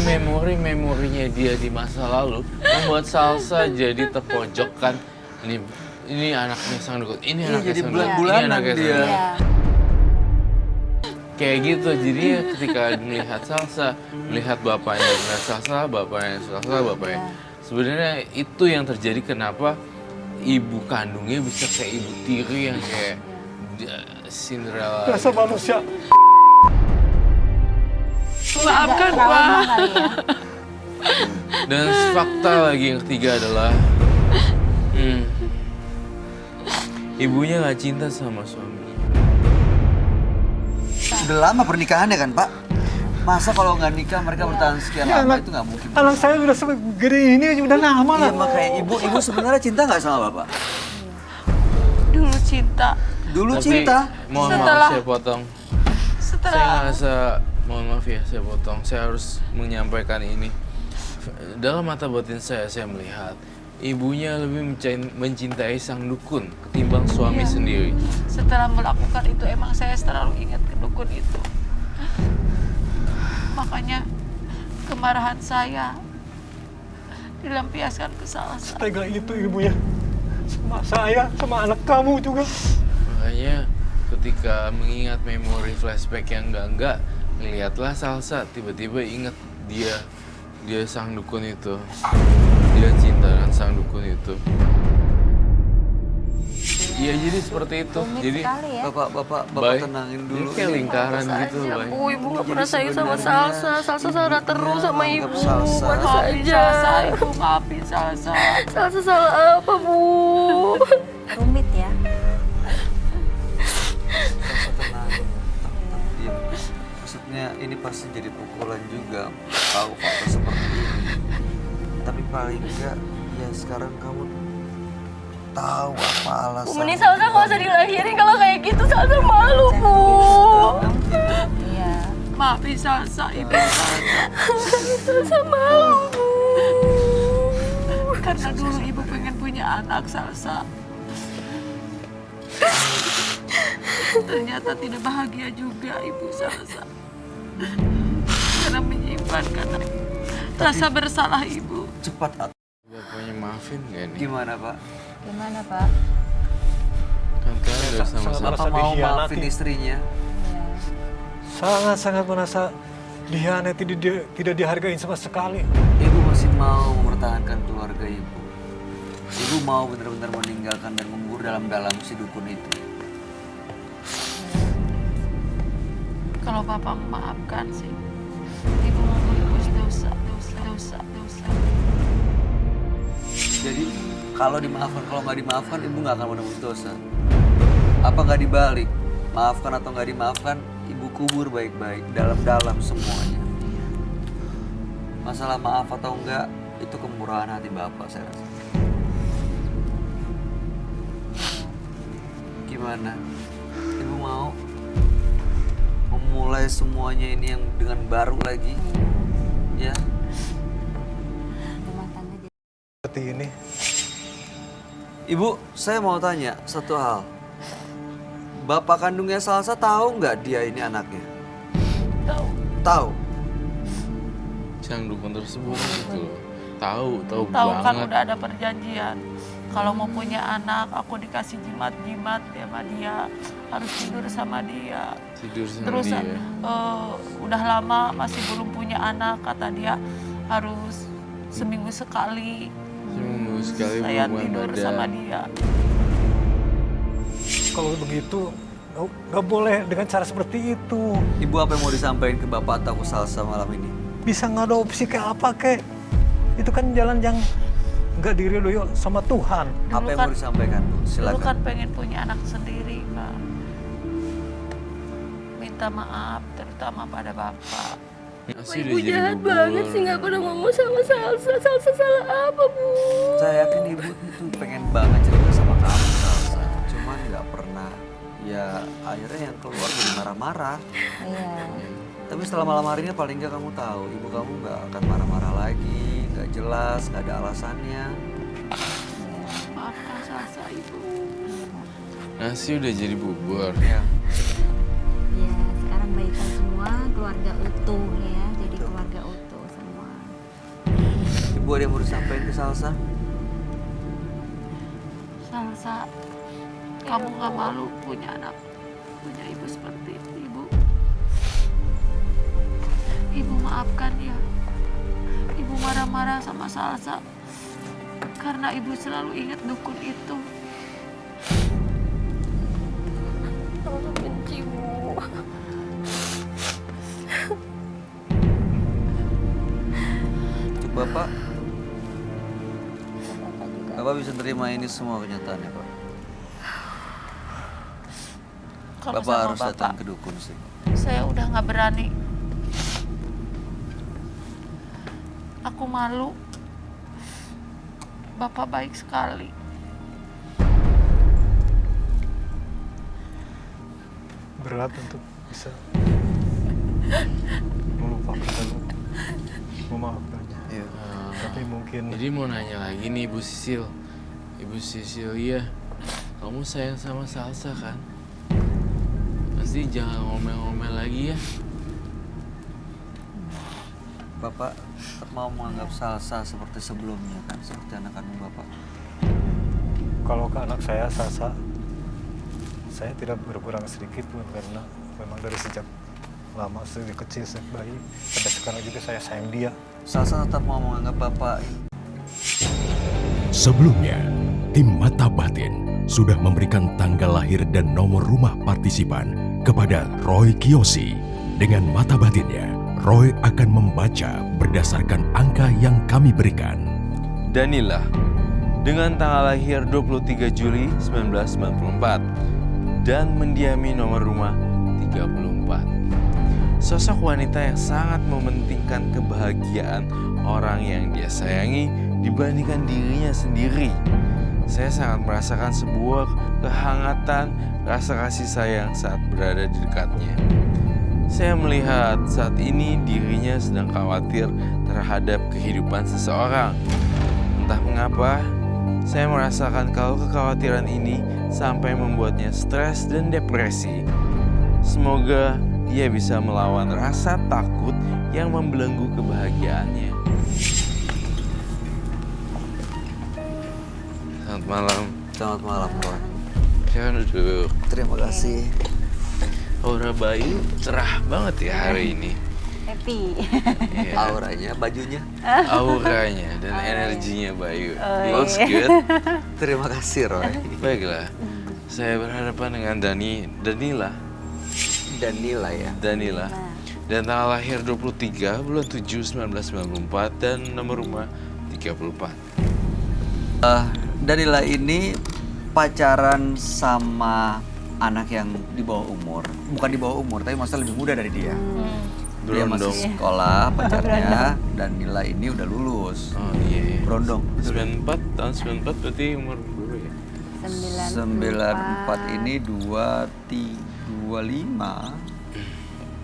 memorinya dia di masa lalu membuat Salsa jadi terpojokkan. Ini anaknya sang dukun. Ini anaknya jadi sang dukun. bulan-bulanan dia. Kayak gitu, jadi ketika melihat Salsa, melihat bapaknya, melihat Salsa, bapaknya. Sebenarnya itu yang terjadi kenapa ibu kandungnya bisa kayak ibu tiri yang kayak Cinderella. Rasa manusia. Maafkan, Pak. Dan fakta lagi yang ketiga adalah ibunya nggak cinta sama suaminya. Udah lama pernikahannya kan, Pak? Masa kalau nggak nikah mereka bertahan sekian lama itu nggak mungkin. Anak saya udah segede ini udah lama lah. Iya, makanya ibu sebenarnya cinta nggak sama Bapak? Dulu cinta. Dulu Tapi, cinta. Mohon maaf saya potong. Mohon maaf ya saya potong. Saya harus menyampaikan ini. Dalam mata batin saya melihat ibunya lebih mencintai sang dukun ketimbang suami sendiri. Setelah melakukan itu emang saya selalu ingat ke dukun itu. Makanya kemarahan saya dilampiaskan ke Salsa. Tega itu ibu ya. Sama saya, sama anak kamu juga. Makanya ketika mengingat memori flashback yang enggak, ngelihatlah Salsa tiba-tiba inget dia sang dukun itu. Dia cinta dengan sang dukun itu. Iya, jadi seperti itu. Rumit Jadi sekali ya. Bapak Baik. tenangin Jadi dulu. kayak lingkaran gitu, Saja, Bay. Bu, ibu nggak Jadi pernah sayang sama sebenarnya Salsa. Salsa salah terus sama anggap ibu. Salsa. Mana Maafin saja. Salsa, Ibu maafin Salsa. Salsa salah apa, Bu? Rumit ya. Salsa tenang. Diam. Maksudnya ini pasti jadi pukulan juga. Tahu fakta seperti ini. Tapi paling enggak, ya sekarang kamu tahu apa alasan. Bu, mending Salsa nggak usah dilahirin kalau kayak gitu. Salsa malu, Bu. Iya. Maafin Salsa, Ibu Salsa. Salsa malu, Bu. Karena dulu Ibu pengen punya anak, Salsa. Ternyata tidak bahagia juga Ibu Salsa. Karena menyimpan karena rasa bersalah Ibu. Cepat. Bapaknya maafin gak nih? Gimana, Pak? Gimana, Pak? Kan kalian udah sama-sama. Merasa Bapak mau dikhianati. maafin istrinya? Iya. Sangat-sangat merasa dikhianati, tidak dihargai sama sekali. Ibu masih mau mempertahankan keluarga ibu. Ibu mau benar-benar meninggalkan dan mengubur dalam-dalam si dukun itu. Kalau Bapak memaafkan sih, Ibu mau menebus dosa. Jadi kalau dimaafkan, kalau nggak dimaafkan, ibu nggak akan menebus dosa. Apa nggak dibalik? Maafkan atau nggak dimaafkan, ibu kubur baik-baik dalam-dalam semuanya. Masalah maaf atau enggak, itu kemurahan hati bapak saya rasa. Gimana? Ibu mau memulai semuanya ini yang dengan baru lagi? Ya? Rumah tangga jadi Seperti ini. Ibu, saya mau tanya satu hal. Bapak kandungnya Salsa tahu nggak dia ini anaknya? Tahu. Tahu. Sang dukun tersebut gitu loh. Tahu Tahu banget. kan udah ada perjanjian. Kalau mau punya anak, aku dikasih jimat-jimat sama dia, harus tidur sama dia. Tidur sama Terus dia. udah lama masih belum punya anak, kata dia harus seminggu sekali Seminggu sekali saya berhubungan tidur badan. sama dia. Kalau begitu, nggak boleh dengan cara seperti itu. Ibu apa yang mau disampaikan ke bapak atau ke Salsa malam ini? Bisa ngadopsi kayak apa kek? Itu kan jalan yang nggak diridhoi sama Tuhan. Apa yang kan- mau disampaikan, Bu? Dulu Silakan. kan pengen punya anak sendiri, Pak. Minta maaf terutama pada Bapak. Masih Ibu udah jadi jahat bubur. banget sih, nggak pernah ngomong sama Salsa. Salsa salah apa, Bu? Saya yakin ibu itu pengen banget cerita sama kamu, Salsa. Cuman nggak pernah. Ya akhirnya yang keluar jadi marah-marah. iya. Tapi setelah malam hari ini paling nggak kamu tahu, ibu kamu nggak akan marah-marah lagi, nggak jelas, nggak ada alasannya. Maafkan Salsa, Ibu. Nasi udah jadi bubur. Ya. Ya, sekarang baikan semua, keluarga utuh ya. Jadi keluarga utuh semua. Ibu ada yang mau disampaikan ke Salsa? Salsa, kamu nggak malu punya anak, punya ibu seperti ibu. Ibu maafkan ya. Ibu marah-marah sama Salsa karena ibu selalu ingat dukun itu. Salsa benci, Bu. Untuk Bapak, Bapak bisa terima ini semua kenyataannya, Pak. Kalau Bapak sama harus datang Bapak, ke dukun sih. saya udah nggak berani. Aku malu. Bapak baik sekali. Berat untuk bisa melupakan dan memaafkannya. Iya. Tapi mungkin Jadi mau nanya lagi nih Ibu Sisil. Ibu Sisilia, kamu sayang sama Salsa kan? Pasti jangan ngomel-ngomel lagi ya. Bapak tetap mau menganggap Salsa seperti sebelumnya kan, seperti anak kandung Bapak. Kalau ke anak saya, Salsa, saya tidak berkurang sedikit pun karena memang dari sejak lama, sejak kecil, sejak bayi, sampai sekarang juga saya sayang dia. Salsa tetap mau menganggap Bapak. Sebelumnya, tim Mata Batin sudah memberikan tanggal lahir dan nomor rumah partisipan kepada Roy Kiyoshi. Dengan mata batinnya, Roy akan membaca berdasarkan angka yang kami berikan. Danila dengan tanggal lahir 23 Juli 1994 dan mendiami nomor rumah 34. Sosok wanita yang sangat mementingkan kebahagiaan orang yang dia sayangi dibandingkan dirinya sendiri. Saya sangat merasakan sebuah kehangatan rasa kasih sayang saat berada di dekatnya. Saya melihat saat ini dirinya sedang khawatir terhadap kehidupan seseorang. Entah mengapa, saya merasakan kalau kekhawatiran ini sampai membuatnya stres dan depresi. Semoga ia bisa melawan rasa takut yang membelenggu kebahagiaannya. Selamat malam. Selamat malam, Roy. Silakan duduk. Terima kasih. Aura Bayu cerah banget ya hari ini. Happy. Iya. Auranya, bajunya. Auranya dan energinya Bayu. Oh, Looks iya. good. Terima kasih, Roy. Baiklah. Saya berhadapan dengan Danila. Danila ya. Danila. Dan tanggal lahir 23 bulan 7 1994 dan nomor rumah 34. Danila ini pacaran sama anak yang di bawah umur. Bukan di bawah umur, tapi maksudnya lebih muda dari dia. Dia masih Berondong. sekolah pacarnya, dan Nila ini udah lulus. Oh iya. Berondong. 94 tahun 94 berarti umur berapa ya? 94 ini 25.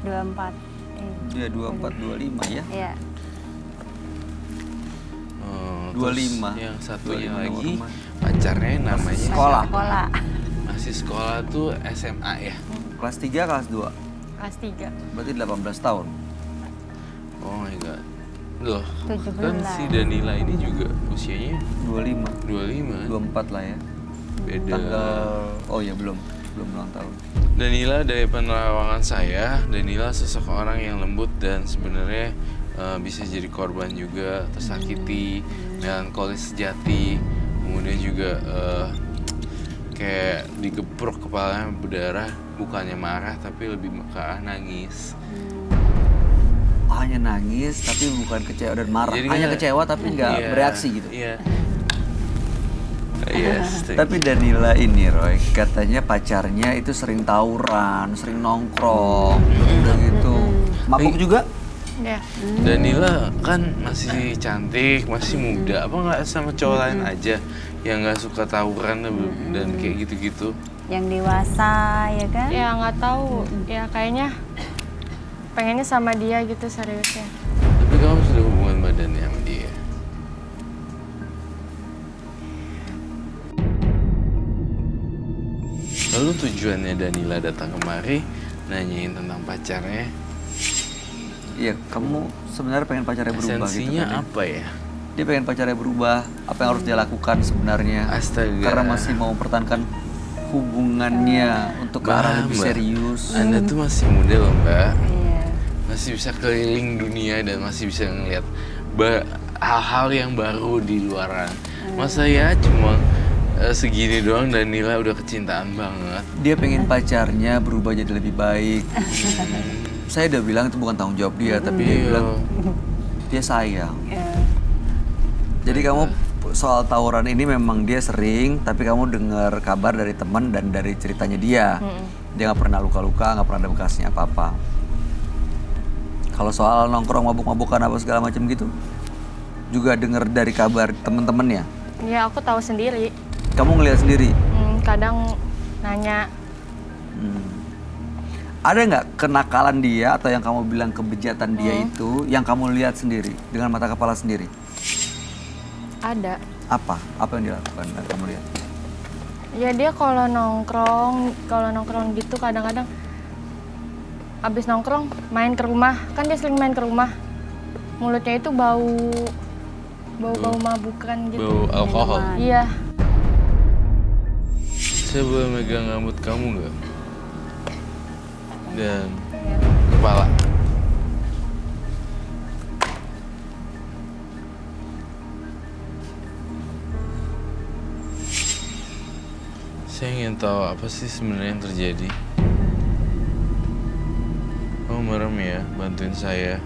24. Dia 24 25 ya. Iya. Oh, 25. terus yang satunya 25 lagi nomor rumah. pacarnya namanya Sekolah. Sekolah. masih sekolah tuh SMA ya. Kelas 3, kelas 2. Kelas 3. Berarti 18 tahun. Oh my god. Loh, 17. kan si Danila ini juga usianya 25. 25. 24 lah ya. Beda. Tanggal oh ya belum ulang tahun. Danila dari penerawangan saya, Danila sosok orang yang lembut dan sebenarnya bisa jadi korban juga, tersakiti, melankolis sejati, kemudian juga kayak digeprok kepalanya berdarah, bukannya marah tapi lebih ke arah nangis. Hanya nangis tapi bukan kecewa dan marah. Jadi Hanya kan- kecewa tapi nggak Iya, bereaksi gitu. Iya. Yes, thank Tapi you. Danila ini Roy, katanya pacarnya itu sering tawuran, sering nongkrong, udah gitu. Mabuk juga? Ya. Danila kan masih cantik, masih muda. Apa nggak sama cowok lain aja yang nggak suka tawuran dan kayak gitu-gitu? Yang dewasa ya kan? Ya nggak tahu. Ya kayaknya pengennya sama dia gitu seriusnya. Tapi kamu sudah hubungan badannya sama dia. Lalu tujuannya Danila datang kemari nanyain tentang pacarnya. Iya, kamu sebenarnya pengen pacarnya berubah gitu Esensinya kan? apa ya? Dia pengen pacarnya berubah, apa yang harus dia lakukan sebenarnya? Astaga. Karena masih mau mempertahankan hubungannya untuk ke arah lebih Mbak, serius. Anda tuh masih muda loh Mbak. Iya. Masih bisa keliling dunia dan masih bisa ngeliat hal-hal yang baru di luaran. Masa ya cuma segini doang Danila udah kecintaan banget. Dia pengen pacarnya berubah jadi lebih baik. Saya udah bilang itu bukan tanggung jawab dia, tapi dia Iya. bilang dia sayang. Iya. Jadi kamu soal tawuran ini memang dia sering, tapi kamu dengar kabar dari teman dan dari ceritanya dia. Dia nggak pernah luka-luka, nggak pernah ada bekasnya apa-apa. Kalau soal nongkrong mabuk-mabukan apa segala macam gitu, juga dengar dari kabar teman-temannya. Ya aku tahu sendiri. Kamu ngelihat sendiri. Kadang nanya. Ada nggak kenakalan dia atau yang kamu bilang kebejatan dia itu yang kamu lihat sendiri dengan mata kepala sendiri? Ada. Apa? Apa yang dilakukan dan kamu lihat? Ya dia kalau nongkrong gitu kadang-kadang abis nongkrong main ke rumah. Kan dia sering main ke rumah. mulutnya itu bau mabukan gitu. Bau alkohol. Iya. Saya boleh megang rambut kamu nggak? Dan kepala. Saya ingin tahu apa sih sebenarnya yang terjadi. Kamu merem ya, bantuin saya.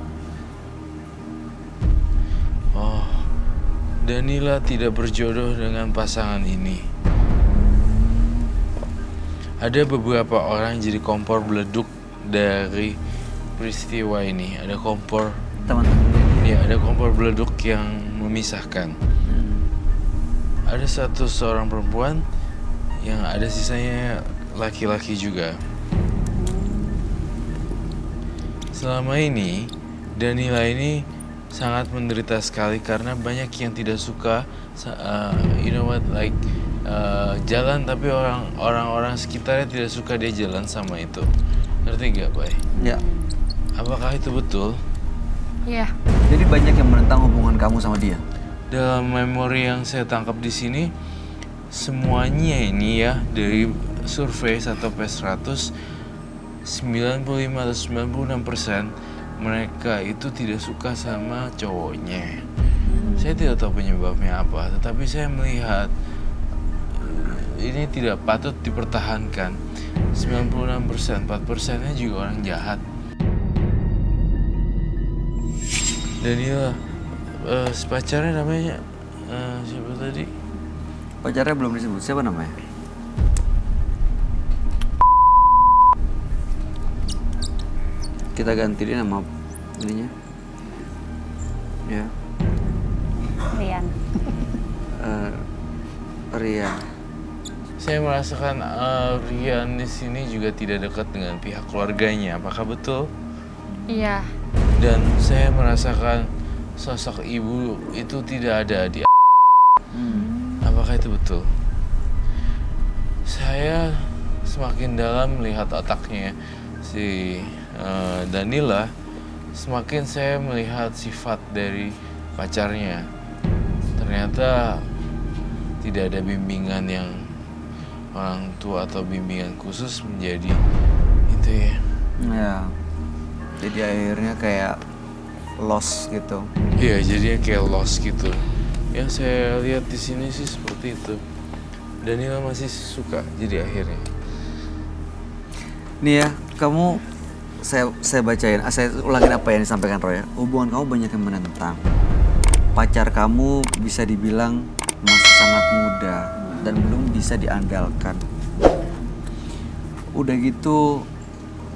Oh, Danila tidak berjodoh dengan pasangan ini. Ada beberapa orang jadi kompor beleduk dari peristiwa ini. Ada kompor, ya ada kompor beleduk yang memisahkan. Ada seorang perempuan yang ada sisanya laki-laki juga. Selama ini Danila ini sangat menderita sekali karena banyak yang tidak suka, jalan tapi orang-orang sekitarnya tidak suka dia jalan sama itu. Ngerti gak, Bay? Ya. Apakah itu betul? Iya. Jadi banyak yang menentang hubungan kamu sama dia. Dalam memori yang saya tangkap di sini, semuanya ini ya dari survei 1/100, 95 atau 96% mereka itu tidak suka sama cowoknya. Saya tidak tahu penyebabnya apa, tetapi saya melihat ini tidak patut dipertahankan. 96%, 4%-nya juga orang jahat. Danila, pacarnya namanya siapa tadi? Pacarnya belum disebut, siapa namanya? Kita ganti dia nama ininya. Ya. Rian. Rian. Saya merasakan Rian di sini juga tidak dekat dengan pihak keluarganya. Apakah betul? Iya. Dan saya merasakan sosok ibu itu tidak ada di. Apakah itu betul? Saya semakin dalam melihat otaknya si Danila, semakin saya melihat sifat dari pacarnya. Ternyata tidak ada bimbingan yang orang tua atau bimbingan khusus menjadi itu ya. Ya. Jadi akhirnya kayak lost gitu. Iya, jadinya kayak lost gitu. Yang saya lihat di sini sih seperti itu. Danila masih suka jadi akhirnya. Nih ya, kamu saya bacain, saya ulangin apa yang disampaikan Roy ya. Hubungan kamu banyak yang menentang. Pacar kamu bisa dibilang masih sangat muda dan belum bisa diandalkan. Udah gitu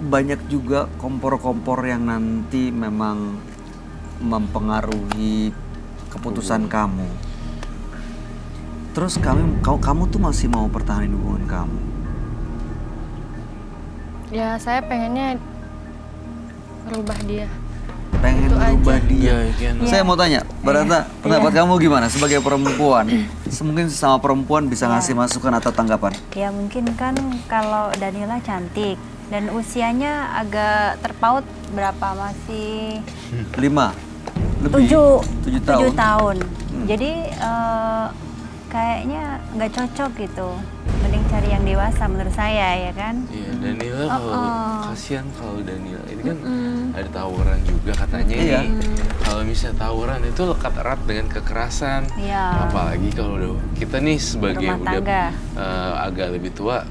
banyak juga kompor-kompor yang nanti memang mempengaruhi keputusan kamu. Terus kamu tuh masih mau pertahanin hubungan kamu? Ya saya pengennya merubah dia. Pengen Itu merubah aja. dia. Iya. Saya mau tanya, Barata, pendapat kamu gimana sebagai perempuan? Mungkin sama perempuan bisa ngasih masukan atau tanggapan? Ya mungkin kan kalau Danila cantik dan usianya agak terpaut, berapa masih 5 lebih 7 tahun. Jadi kayaknya nggak cocok gitu. Mending cari yang dewasa menurut saya ya kan. Iya, Danila kalau kasihan kalau Danila ini kan ada tawuran juga katanya Iya. ini. Kalau misalnya tawuran itu lekat erat dengan kekerasan. Iya. Apalagi kalau udah kita nih sebagai Rumah udah tangga. agak lebih tua.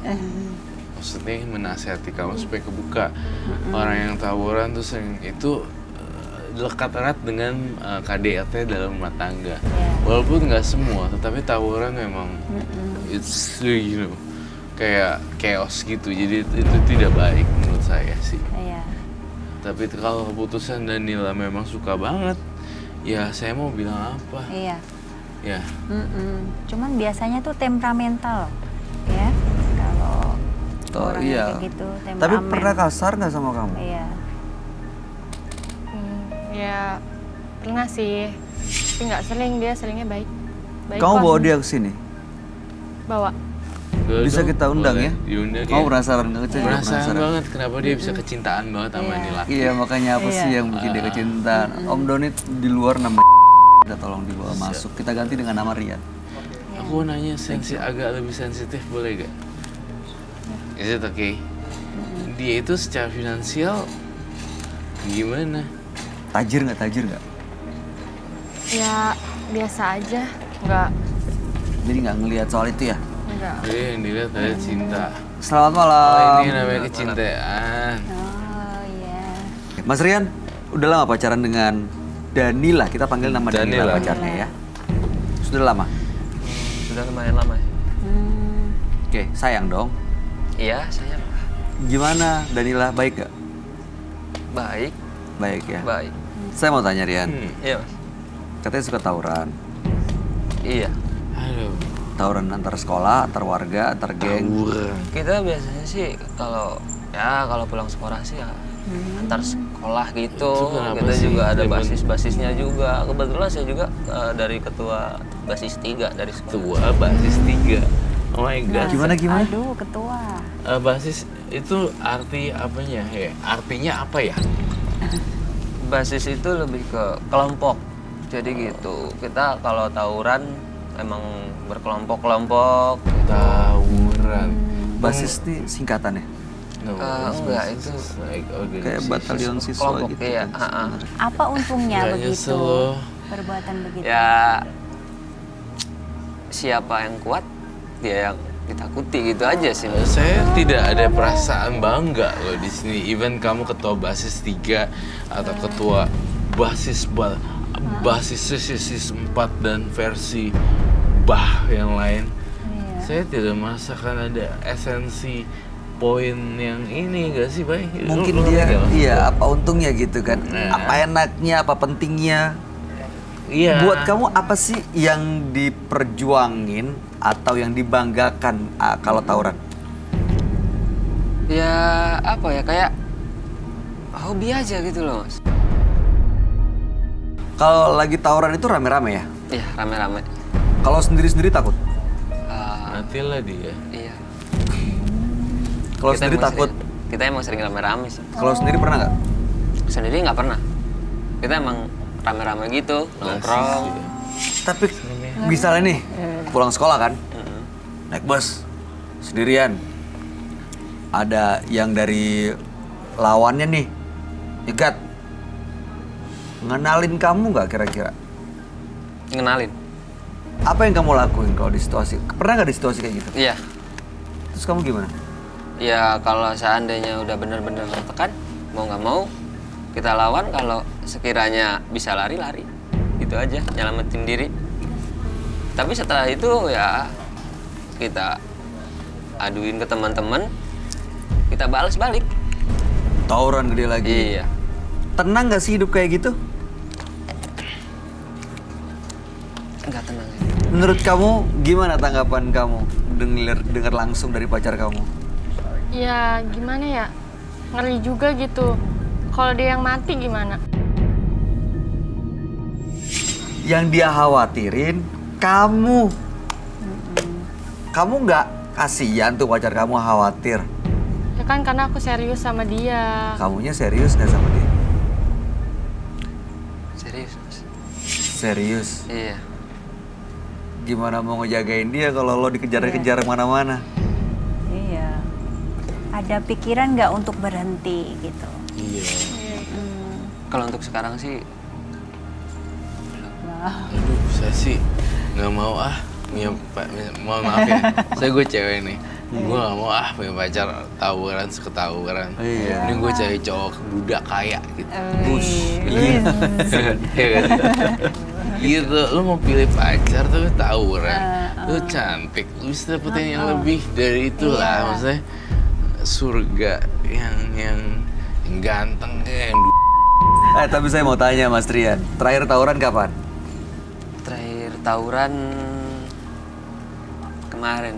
Maksudnya menasihati kamu supaya kebuka. Orang yang tawuran tuh sering itu lekat erat dengan KDRT dalam rumah tangga. Walaupun nggak semua, tetapi tawuran memang it's kayak chaos gitu. Jadi itu tidak baik menurut saya sih. Iya. Tapi kalau keputusan Danila memang suka banget, ya saya mau bilang apa? Iya. Ya. Cuman biasanya tuh temperamental, ya. Kalau orangnya kayak gitu, Tapi temperamen. pernah kasar nggak sama kamu? Iya. Ya pernah sih. Tapi nggak sering, dia seringnya baik. Kamu kok. bawa dia ke sini? Bawa. Boleh Bisa dong, kita undang boleh ya? Diundang Kamu ya. penasaran nggak? Saya juga Penasaran banget kenapa dia bisa kecintaan banget sama ini laki. Iya, makanya apa sih yang bikin dia kecintaan? Om Doni di luar nama kita tolong dibawa masuk. Kita ganti dengan nama Rian. Aku nanya agak lebih sensitif boleh gak? Is it okay? Dia itu secara finansial gimana? Tajir nggak? Ya biasa aja. Nggak. Jadi nggak ngelihat soal itu ya? Nggak. Dia yang dilihat ada cinta. Selamat Oh, malam. ini namanya kecintaan. Oh iya. Mas Rian, udah lama pacaran dengan Danila? Kita panggil nama Danila Danila. pacarnya ya. Sudah lama? Sudah lumayan lama ya. Oke, sayang dong. Iya, saya Gimana Danila, baik gak? baik, Baik ya. baik. Saya mau tanya Rian, Iya, Mas. katanya suka tawuran. Iya. Aduh. Tawuran antar sekolah, antar warga, antar geng. Kita biasanya sih kalau pulang sekolah sih ya antar sekolah gitu. Itu kenapa Kita sih? juga ada Demen. basis-basisnya juga. Kebetulan saya juga dari ketua basis 3 dari sekolah. Tua basis 3. Oh my god. Gimana? Aduh, ketua. Basis itu arti apanya ya? Artinya apa ya? Basis itu lebih ke kelompok. Jadi gitu. Kita kalau tawuran emang berkelompok-kelompok. Tawuran. Basis ini singkatannya? No, Enggak, itu like Kayak batalion siswa kelompok gitu. iya. kan? Apa untungnya Nggak begitu? nyesel loh. Perbuatan begitu. Ya siapa yang kuat dia yang ditakuti gitu aja sih. Saya tidak ada perasaan bangga loh di sini. Even kamu ketua basis 3 atau ketua basis basis 4 dan versi yang lain. Saya tidak merasakan ada esensi poin yang ini gak sih, Bay? Mungkin dia, apa untungnya gitu kan? Apa enaknya, apa pentingnya? Iya. Buat kamu apa sih yang diperjuangin atau yang dibanggakan kalau tawuran? Ya apa ya, kayak hobi aja gitu loh, Mas. Kalau lagi tawuran itu rame-rame ya? Iya, rame-rame. Kalau sendiri-sendiri takut? Matilah dia. Iya. Kalau Kita sendiri emang takut? Kita emang sering rame-rame sih. Kalau sendiri pernah nggak? Sendiri nggak pernah. Kita emang rame-rame gitu, nongkrong. Tapi misalnya nih, pulang sekolah kan? Naik bus, sendirian. Ada yang dari lawannya nih, nyegat. Ngenalin kamu nggak kira-kira? Ngenalin. Apa yang kamu lakuin kalau di situasi? Pernah nggak di situasi kayak gitu? Iya. Terus kamu gimana? Ya kalau seandainya udah bener-bener tekan, mau nggak mau kita lawan. Kalau sekiranya bisa lari, gitu aja, nyelamatin diri. Tapi setelah itu ya kita aduin ke teman-teman, kita balas balik. Tawuran gede lagi. Iya. Tenang nggak sih hidup kayak gitu? Nggak tenang. Menurut kamu gimana tanggapan kamu dengar langsung dari pacar kamu? Ya gimana ya? Ngeri juga gitu. Kalau dia yang mati gimana? Yang dia khawatirin kamu. Kamu nggak kasihan tuh pacar kamu khawatir? Ya kan karena aku serius sama dia. Kamunya serius nggak sama dia? Serius, Mas. Serius. Iya. Gimana mau ngejagain dia kalau lo dikejar-kejar mana-mana? Iya. Ada pikiran nggak untuk berhenti gitu? Iya. Kalau untuk sekarang sih Aduh, saya sih nggak mau mohon maaf ya. Saya gue cewek nih. Gue nggak mau punya pacar tawuran seketawuran. Iya. Ini gue cari cowok budak kaya gitu. Iya. Iya kan? Gitu, lu mau pilih pacar tapi tawuran. Lu cantik, lu bisa dapetin yang lebih dari itu lah. Maksudnya surga yang ganteng kayak yang Tapi saya mau tanya Mas Rian, terakhir tawuran kapan? terakhir tawuran kemarin.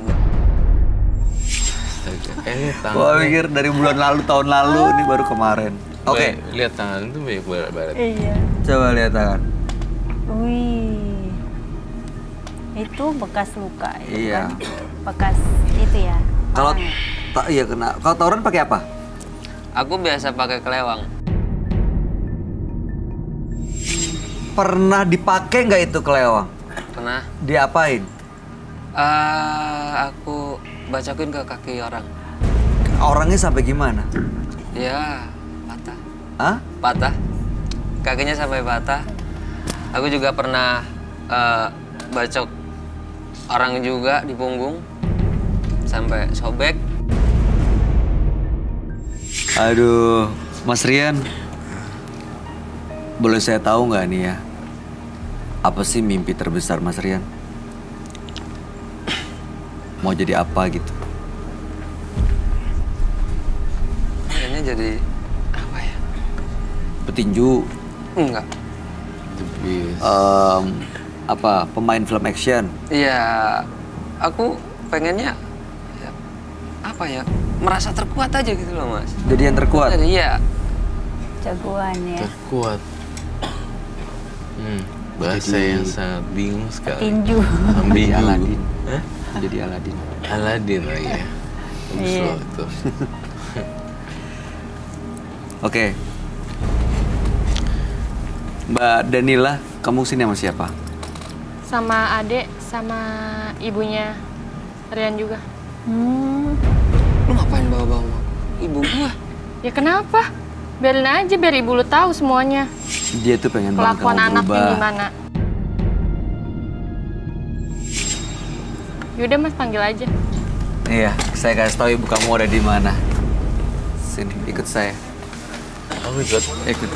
Gua pikir dari bulan lalu, tahun lalu, ini baru kemarin. Oke. Lihat tangan itu banyak barat-barat. Iya. Coba lihat tangan. Wih. Itu bekas luka. Itu Iya. kan bekas itu ya. Kalau parang. iya kena. Kalau tawuran pakai apa? Aku biasa pakai kelewang. Pernah dipakai nggak itu kelewang? Pernah Diapain? aku bacokin ke kaki orang. Orangnya sampai gimana? Ya, patah. Hah? Patah. Kakinya sampai patah. Aku juga pernah bacok orang juga di punggung sampai sobek. Aduh, Mas Rian, boleh saya tahu nggak nih ya, apa sih mimpi terbesar Mas Rian? Mau jadi apa gitu? Kayaknya jadi apa ya? Petinju, Enggak. apa pemain film action? Iya, aku pengennya ya, apa ya? Merasa terkuat aja gitu loh, Mas. Jadi yang terkuat? Jadi iya. Jagoan ya. Terkuat. Bahasa yang sangat bingung sekali. Tinju. Jadi Ambigu. Aladin. Hah? Jadi Aladin. Aladin lagi ya. Bagus Iya. loh itu. Oke. Mbak Danila, kamu sini sama siapa? Sama adek, sama ibunya Rian juga. Lu ngapain bawa-bawa ibu gua? Ya kenapa? Biarin aja, biar ibu lu tahu semuanya. Dia tuh pengen banget Kelakuan kamu anaknya berubah. gimana. Yaudah mas, panggil aja. Iya, saya kasih tahu ibu kamu ada di mana. Sini, ikut saya. Kamu ikut? Ikut.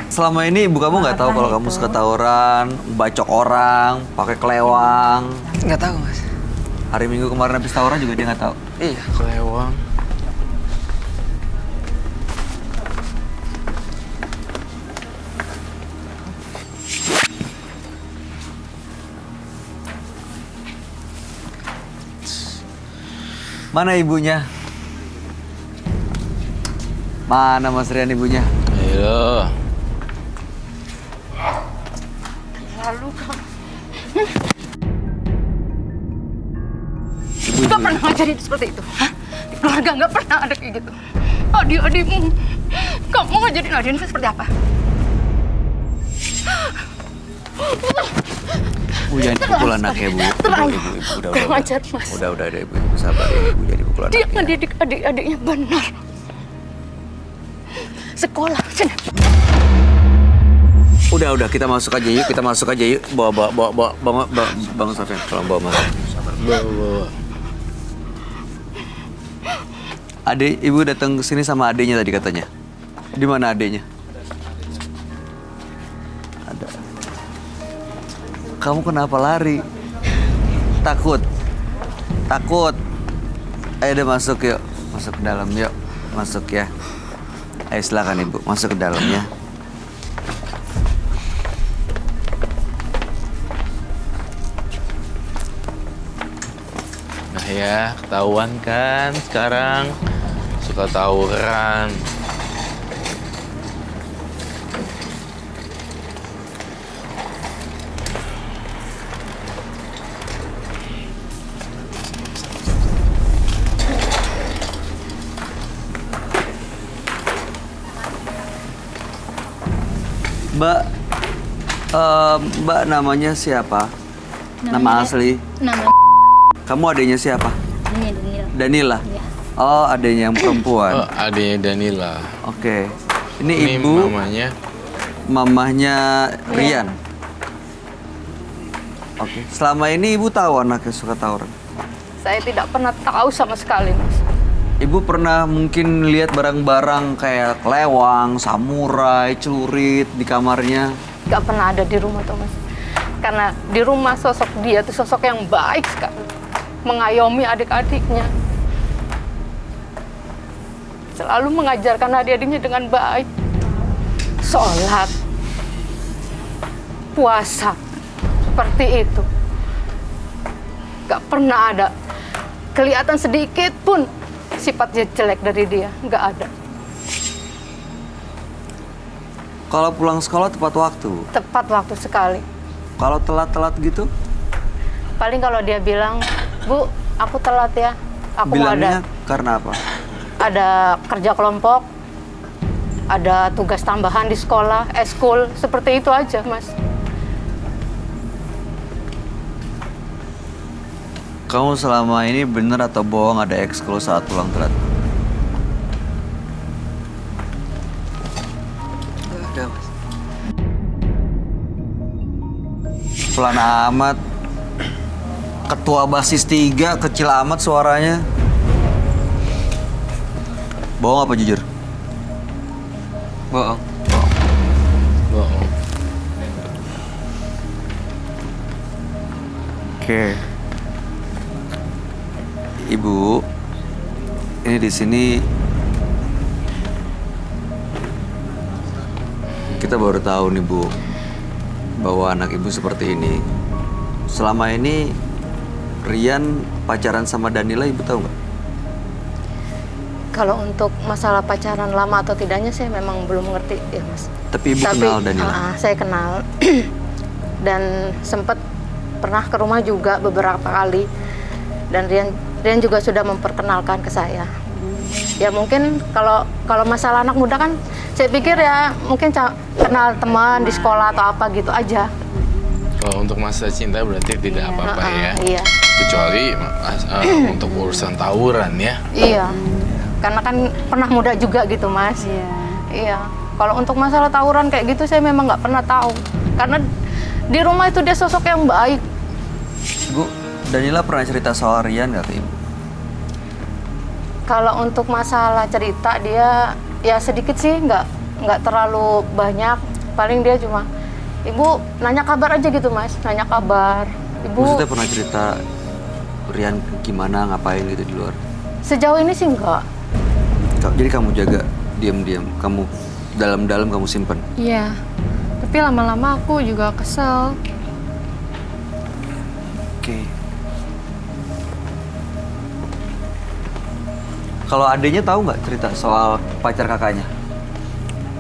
Selama ini ibu kamu nggak tahu kalau kamu suka tawuran, bacok orang, pakai kelewang. Nggak tahu, Mas. Hari Minggu kemarin habis tawuran juga dia nggak tahu. Iya. Kelewang. Mana ibunya? Mana Mas Rian ibunya? Ayo. Lalu kamu Ibu, nggak pernah ngajarin seperti itu. Hah? Di keluarga nggak pernah ada kayak gitu. Adik-adikmu, kamu ngajarin adikmu seperti apa? Bu jangan pukul anaknya, Bu. Terang. Ibu, udah, Kurang ajar, Mas. Udah, ibu sabar ya, ibu jadi pukul Dia anaknya. mendidik adik-adiknya benar. Sekolah, sini. Udah, kita masuk aja yuk, Bawa Bang Sofian, tolong bawa Mas. Bawa. Adik, ibu datang ke sini sama adiknya tadi katanya. Di mana adiknya? Ada. Kamu kenapa lari? Takut. Ayo deh masuk yuk. Masuk ke dalam yuk. Masuk ya. Ayo silakan ibu, masuk ke dalam ya. Nah ya, ketahuan kan sekarang suka tawuran. Mbak namanya siapa? Nama asli? Nama Kamu adiknya siapa? ini Danila. Danila? Iya. Oh, adiknya yang perempuan. Oh, adiknya Danila. Oke. Ini Ini ibu, mamahnya Rian. Oke. Selama ini ibu tahu anaknya suka tawuran? Saya tidak pernah tahu sama sekali, Mas. Ibu pernah mungkin lihat barang-barang kayak kelewang, samurai, celurit di kamarnya? Gak pernah ada di rumah tuh, Mas. Karena di rumah sosok dia tuh sosok yang baik sekali. Mengayomi adik-adiknya. Selalu mengajarkan adik-adiknya dengan baik. Sholat. Puasa. Seperti itu. Gak pernah ada kelihatan sedikit pun sifatnya jelek dari dia. Gak ada. Kalau pulang sekolah tepat waktu. Tepat waktu sekali. Kalau telat-telat gitu, Paling kalau dia bilang, Bu, aku telat ya. Aku bilangnya karena apa? ada kerja kelompok, ada tugas tambahan di sekolah, eskul, seperti itu aja, Mas. Kamu selama ini bener atau bohong ada ekskul saat pulang telat? Nggak ada, Mas. Pelan amat. Ketua basis 3 kecil amat suaranya. Bohong apa jujur? Bohong. Bohong. Oke. Ibu, ini di sini kita baru tahu nih Bu, bahwa anak ibu seperti ini. Selama ini Rian pacaran sama Danila, ibu tahu nggak? Kalau untuk masalah pacaran lama atau tidaknya saya memang belum ngerti ya, Mas. Tapi ibu kenal Danila. Saya kenal. Dan sempat pernah ke rumah juga beberapa kali. Dan Rian juga sudah memperkenalkan ke saya. Ya mungkin kalau masalah anak muda kan saya pikir ya mungkin kenal teman di sekolah atau apa gitu aja. Kalau untuk masalah cinta berarti tidak apa-apa ya. Iya. Kecuali untuk urusan tawuran ya. Iya. Karena kan pernah muda juga gitu, Mas. Iya. Iya. Kalau untuk masalah tawuran kayak gitu saya memang nggak pernah tahu. Karena di rumah itu dia sosok yang baik. Bu, Danila pernah cerita soal Rian nggak ke ibu? Kalau untuk masalah cerita dia ya sedikit sih, nggak terlalu banyak. Paling dia cuma, Ibu nanya kabar aja gitu, Mas. Nanya kabar. Ibu Maksudnya pernah cerita Rian gimana, ngapain gitu di luar? sejauh ini sih enggak. Jadi kamu jaga diam-diam, kamu dalam-dalam kamu simpen. Iya, tapi lama-lama aku juga kesel. Oke. Kalau adanya tahu nggak cerita soal pacar kakaknya?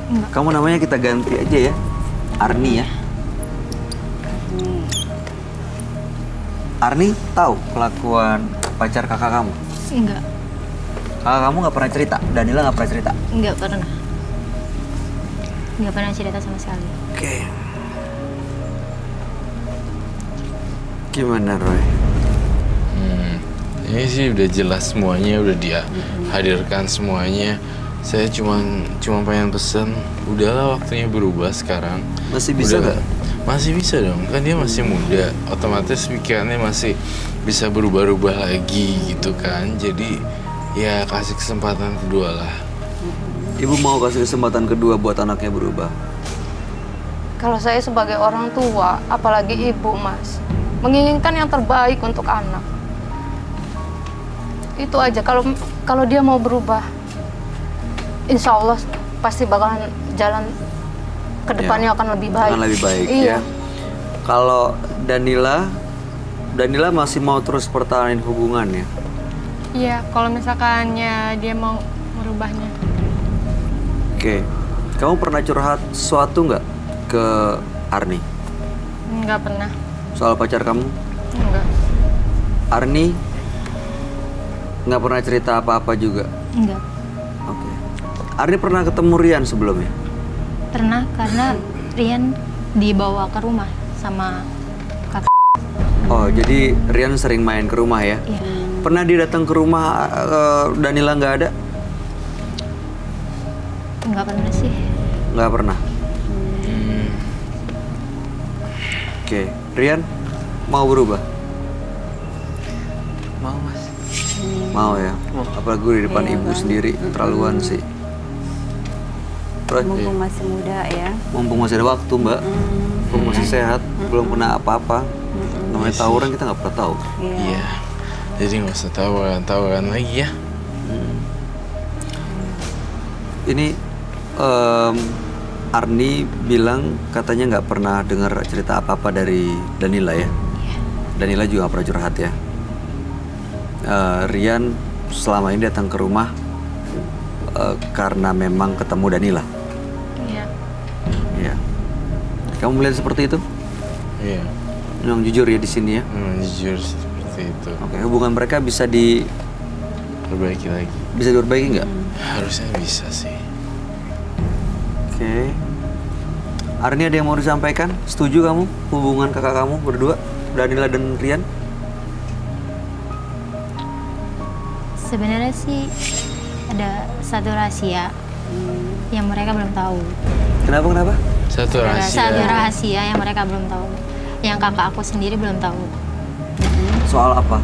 Enggak. Kamu namanya kita ganti aja ya, Arni ya. Arni tahu kelakuan pacar kakak kamu? Enggak, Kakak kamu nggak pernah cerita, Danila nggak pernah cerita. enggak pernah. Enggak pernah cerita sama sekali. Oke. Gimana Roy? Ini sih udah jelas semuanya, udah dia hadirkan semuanya. Saya cuma pengen pesen, udahlah waktunya berubah sekarang. Masih bisa nggak? Masih bisa dong, kan dia masih muda. Otomatis pikirannya masih bisa berubah-ubah lagi gitu kan. Jadi ya kasih kesempatan kedua lah. Ibu mau kasih kesempatan kedua buat anaknya berubah. Kalau saya sebagai orang tua, apalagi ibu, Mas, menginginkan yang terbaik untuk anak. Itu aja. Kalau dia mau berubah, insya Allah pasti bakalan jalan ke depannya akan lebih baik. Akan lebih baik Iya. ya. Kalau Danila masih mau terus pertahanin hubungannya. Iya, kalau misalkannya dia mau merubahnya. Oke. Kamu pernah curhat sesuatu nggak ke Arni Enggak pernah. soal pacar kamu? Enggak. Arni nggak pernah cerita apa-apa juga. Enggak. Oke. Arni pernah ketemu Rian sebelumnya? Pernah karena Rian dibawa ke rumah sama kakak. Oh, jadi Rian sering main ke rumah ya? Iya. Pernah dia datang ke rumah Danila nggak ada? Enggak pernah sih. Nggak pernah. Oke, Rian mau berubah? Mau, Mas. Mau ya? Apalagi gue di depan Iya, ibu Bang. sendiri, terlaluan sih. Roy, Mumpung masih muda ya. mumpung masih ada waktu mbak, mumpung masih sehat, belum kena apa-apa. Namanya Iya sih. tawuran kita nggak pernah tahu. Iya. Jadi nggak usah tawaran lagi ya. Ini Arni bilang katanya nggak pernah dengar cerita apa-apa dari Danila ya. Danila juga nggak pernah curhat ya. Rian selama ini datang ke rumah karena memang ketemu Danila. Iya. Kamu melihat seperti itu? Iya. Yang jujur ya di sini ya. Jujur seperti itu. Oke, hubungan mereka bisa Perbaiki lagi. bisa diperbaiki nggak? Harusnya bisa sih. Oke. Arni ada yang mau disampaikan? Setuju kamu hubungan kakak kamu berdua, Danila dan Rian? Sebenarnya sih ada satu rahasia yang mereka belum tahu. Kenapa? Satu Satu rahasia. rahasia yang mereka belum tahu. Yang kakak aku sendiri belum tahu. Soal apa?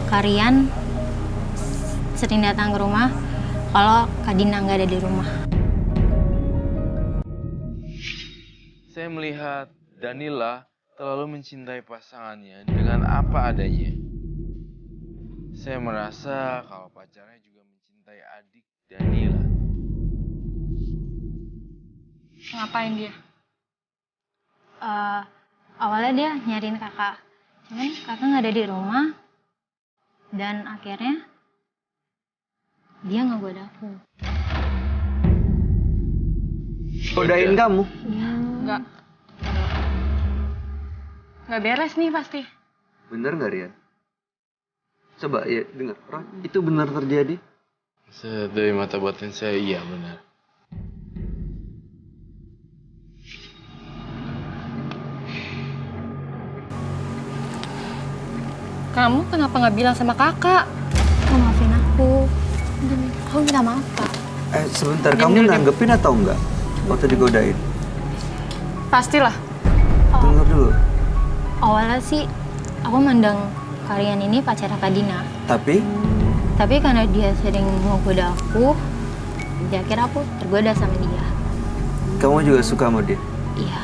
Karian sering datang ke rumah kalau Kak Dina nggak ada di rumah. Saya melihat Danila terlalu mencintai pasangannya dengan apa adanya. Saya merasa kalau pacarnya juga mencintai adik Danila. Ngapain dia? Awalnya dia nyariin kakak, cuman kakak nggak ada di rumah dan akhirnya dia ngegoda aku. Godain kamu? Enggak. Nggak beres nih pasti. Bener nggak Rian? Coba ya dengar, itu benar terjadi? Dari mata batin saya iya benar. Kamu kenapa nggak bilang sama kakak? Kamu maafin aku. Kamu minta maaf Kak. Sebentar, kamu nanggepin atau enggak waktu digodain? Pastilah. Dengar dulu. Awalnya sih aku mandang Karian ini pacar Kak Dina. Tapi karena dia sering menggoda aku, dia kira aku tergoda sama dia. kamu juga suka sama dia? Iya.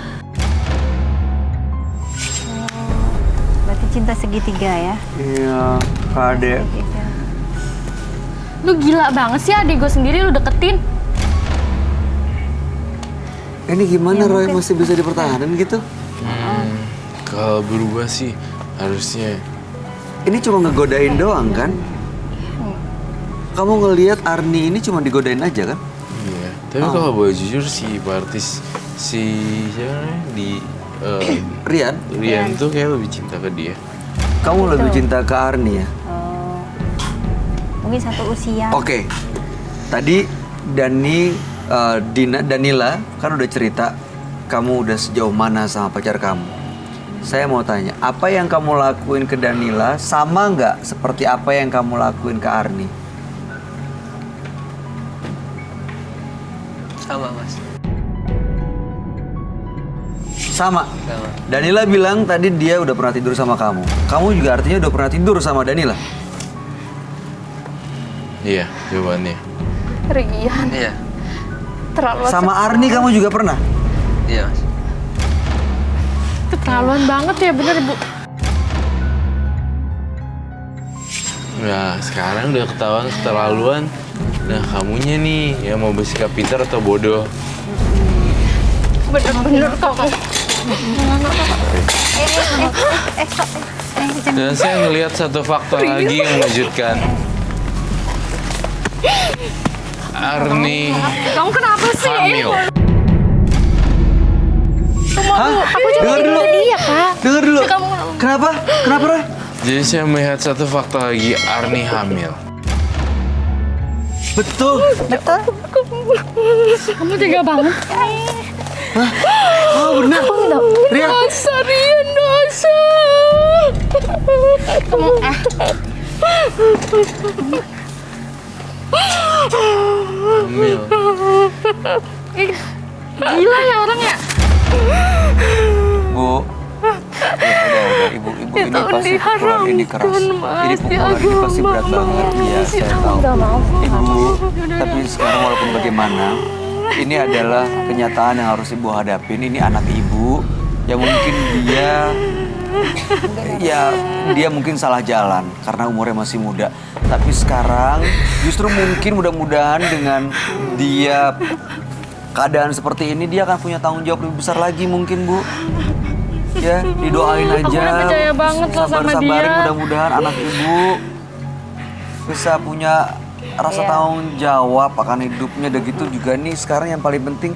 Berarti cinta segitiga ya? Iya, Kak. Lu gila banget sih, adik gue sendiri lu deketin. Ini gimana Roy masih bisa dipertahankan gitu? Kalau berubah sih harusnya. Ini cuma ngegodain doang kan? Kamu ngelihat Arni ini cuma digodain aja kan? Iya. Tapi kalau boleh jujur si Partis si siapa namanya di Rian tuh kayak lebih cinta ke dia. Kamu lebih cinta ke Arni ya? Mungkin satu usia. Oke. Tadi Danila kan udah cerita kamu udah sejauh mana sama pacar kamu. Saya mau tanya, apa yang kamu lakuin ke Danila sama nggak seperti apa yang kamu lakuin ke Arni? Sama, Mas. Sama. Sama. Danila bilang tadi dia udah pernah tidur sama kamu. Kamu juga artinya udah pernah tidur sama Danila? Iya, jawabannya. Rian, Iya. terlalu Sama Arni kamu juga pernah? Iya, Mas. Keterlaluan banget ya, bener Ibu. Nah, sekarang udah ketahuan keterlaluan. Nah, kamunya nih yang mau bersikap pintar atau bodoh? Bener-bener kamu. Dan saya ngelihat satu faktor lagi yang mengejutkan. Arni Kamu kenapa sih? hamil. Hah? Dengar dulu. Dengar dulu. Kenapa? Kenapa Roy? Jadi saya melihat satu faktor lagi, Arni hamil. Betul. Kamu tega banget. Oh benar. Rian. Dasar Rian, dasar. Kamu Hamil. gila ya orang ya. Bu. Ya udah, Ibu ini pasti pukulan ini keras. Ini pukulan ini pasti berat banget. Ya, saya tahu. Ibu, tapi sekarang walaupun bagaimana, ini adalah kenyataan yang harus Ibu hadapin. Ini anak Ibu yang mungkin dia mungkin salah jalan karena umurnya masih muda. Tapi sekarang justru mungkin mudah-mudahan dengan dia keadaan seperti ini dia akan punya tanggung jawab lebih besar lagi mungkin Bu. Ya, didoain aja. Aku udah percaya banget loh sama Sabar-sabarin dia. mudah-mudahan anak Ibu bisa punya rasa tanggung jawab akan hidupnya. Udah gitu juga nih sekarang yang paling penting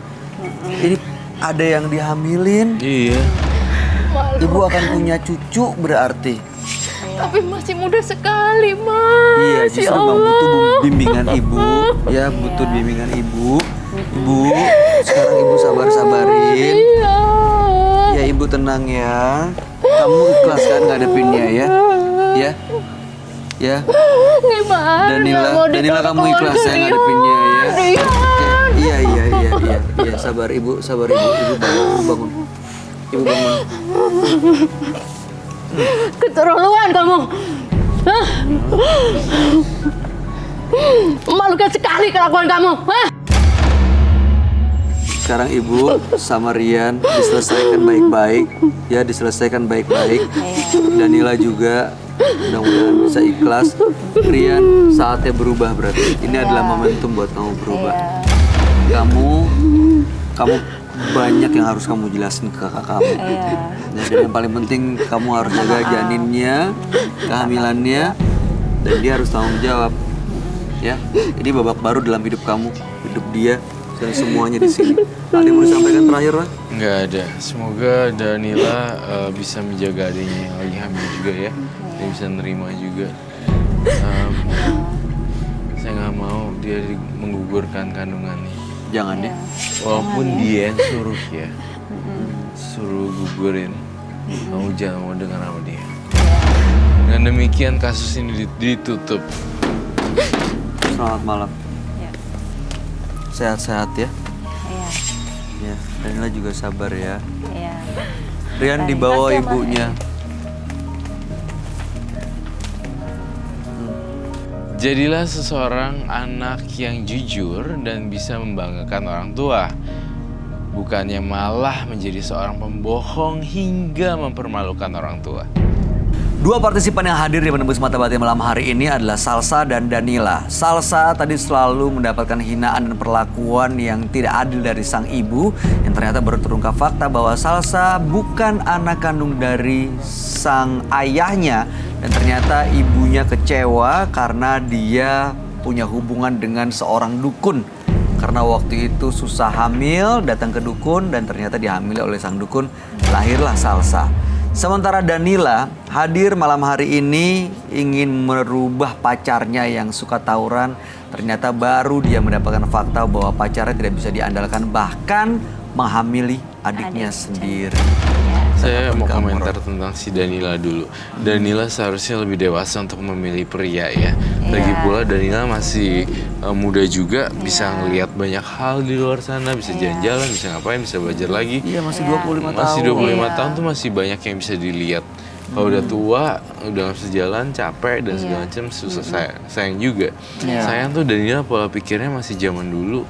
ini ada yang dihamilin. Iya. Ibu akan punya cucu berarti. Tapi masih muda sekali, Mas. Iya, justru Bang butuh bimbingan ibu. Ya, butuh bimbingan ibu. Ibu, sekarang ibu sabar-sabarin. Ya, ibu tenang ya. Kamu ikhlas kan ngadepinnya ya? Ya. Ya. Danila kamu ikhlas ya ngadepinnya ya. Iya, sabar ibu. Ibu bangun. Ibu bangun. Keterlaluan kamu. Hah? Memalukan sekali kelakuan kamu. Hah? Sekarang ibu sama Rian diselesaikan baik-baik. Ya, diselesaikan baik-baik. Danila juga mudah-mudahan bisa ikhlas. Rian, saatnya berubah berarti. Ini adalah momentum buat kamu berubah. Kamu banyak yang harus kamu jelasin ke kakak kamu. Dan yang paling penting kamu harus jaga janinnya, kehamilannya, dan dia harus tanggung jawab. Ya, ini babak baru dalam hidup kamu, hidup dia, dan semuanya di sini. Ada yang mau disampaikan terakhir, Ran? Nggak ada. Semoga Danila bisa menjaga adiknya yang lagi hamil juga ya. Dia bisa nerima juga. Saya nggak mau dia menggugurkan kandungannya. Jangan ya. Walaupun dia yang suruh ya, suruh gugurin, kamu jangan mau dengar sama dia. Dengan demikian kasus ini ditutup. Selamat malam. Sehat-sehat ya. Ya, Danila juga sabar ya. Rian dibawa ibunya. Jadilah seseorang anak yang jujur dan bisa membanggakan orang tua. Bukannya malah menjadi seorang pembohong hingga mempermalukan orang tua. Dua partisipan yang hadir di Penembus Mata Batin malam hari ini adalah Salsa dan Danila. Salsa tadi selalu mendapatkan hinaan dan perlakuan yang tidak adil dari sang ibu, yang ternyata baru terungkap fakta bahwa Salsa bukan anak kandung dari sang ayahnya, dan ternyata ibunya kecewa karena dia punya hubungan dengan seorang dukun. Karena waktu itu susah hamil, datang ke dukun dan ternyata dihamili oleh sang dukun, lahirlah Salsa. Sementara Danila hadir malam hari ini ingin merubah pacarnya yang suka tawuran. Ternyata baru dia mendapatkan fakta bahwa pacarnya tidak bisa diandalkan, bahkan menghamili adiknya sendiri. Saya mau komentar tentang si Danila dulu. Danila seharusnya lebih dewasa untuk memilih pria ya. Lagi pula Danila masih muda juga, bisa ngelihat banyak hal di luar sana, bisa jalan-jalan, bisa ngapain, bisa belajar lagi. Iya, masih 25 tahun. Masih 25 tahun tuh masih banyak yang bisa dilihat. Kalau udah tua, udah nggak bisa jalan, capek dan segala macam, susah sayang juga. Sayang tuh Danila pola pikirnya masih zaman dulu.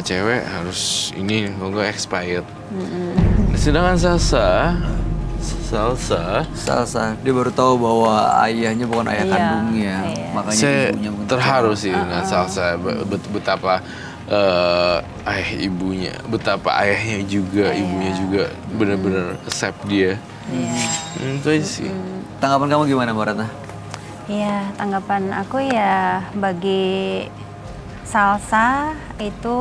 Cewek harus ini, kalau nggak expired. Sedangkan Salsa, dia baru tahu bahwa ayahnya bukan ayah kandungnya, makanya saya ibunya mungkin terharu sih dengan Salsa, betapa ibunya, betapa ayahnya juga, ibunya juga benar-benar accept dia. Itu aja sih. Tanggapan kamu gimana, Mbak Ratna? Iya, tanggapan aku ya bagi Salsa itu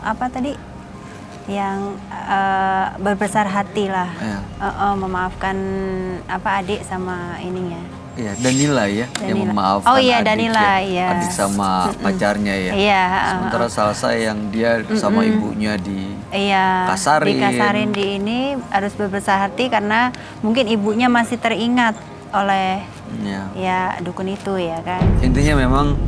apa tadi? Yang berbesar hati lah, memaafkan adik sama ininya. Iya, Danila ya, yang memaafkan Danila, adik sama pacarnya ya. Iya. Sementara Salsa yang dia sama ibunya dikasarin di ini harus berbesar hati karena mungkin ibunya masih teringat oleh dukun itu ya kan. Intinya memang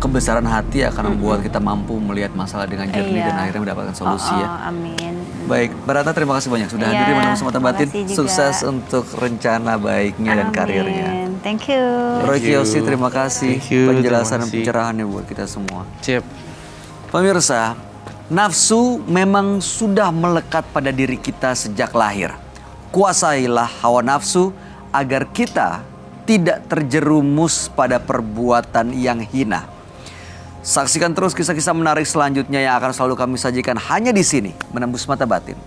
kebesaran hati akan membuat kita mampu melihat masalah dengan jernih dan akhirnya mendapatkan solusi ya. Amin. Baik, Mbak Ratna terima kasih banyak sudah hadir di Penembus Mata Batin. Sukses untuk rencana baiknya dan karirnya. Thank you. Roy Kiyoshi terima kasih penjelasan dan pencerahannya buat kita semua. Siap. Pemirsa, nafsu memang sudah melekat pada diri kita sejak lahir. Kuasailah hawa nafsu agar kita tidak terjerumus pada perbuatan yang hina. Saksikan terus kisah-kisah menarik selanjutnya yang akan selalu kami sajikan hanya di sini, Menembus Mata Batin.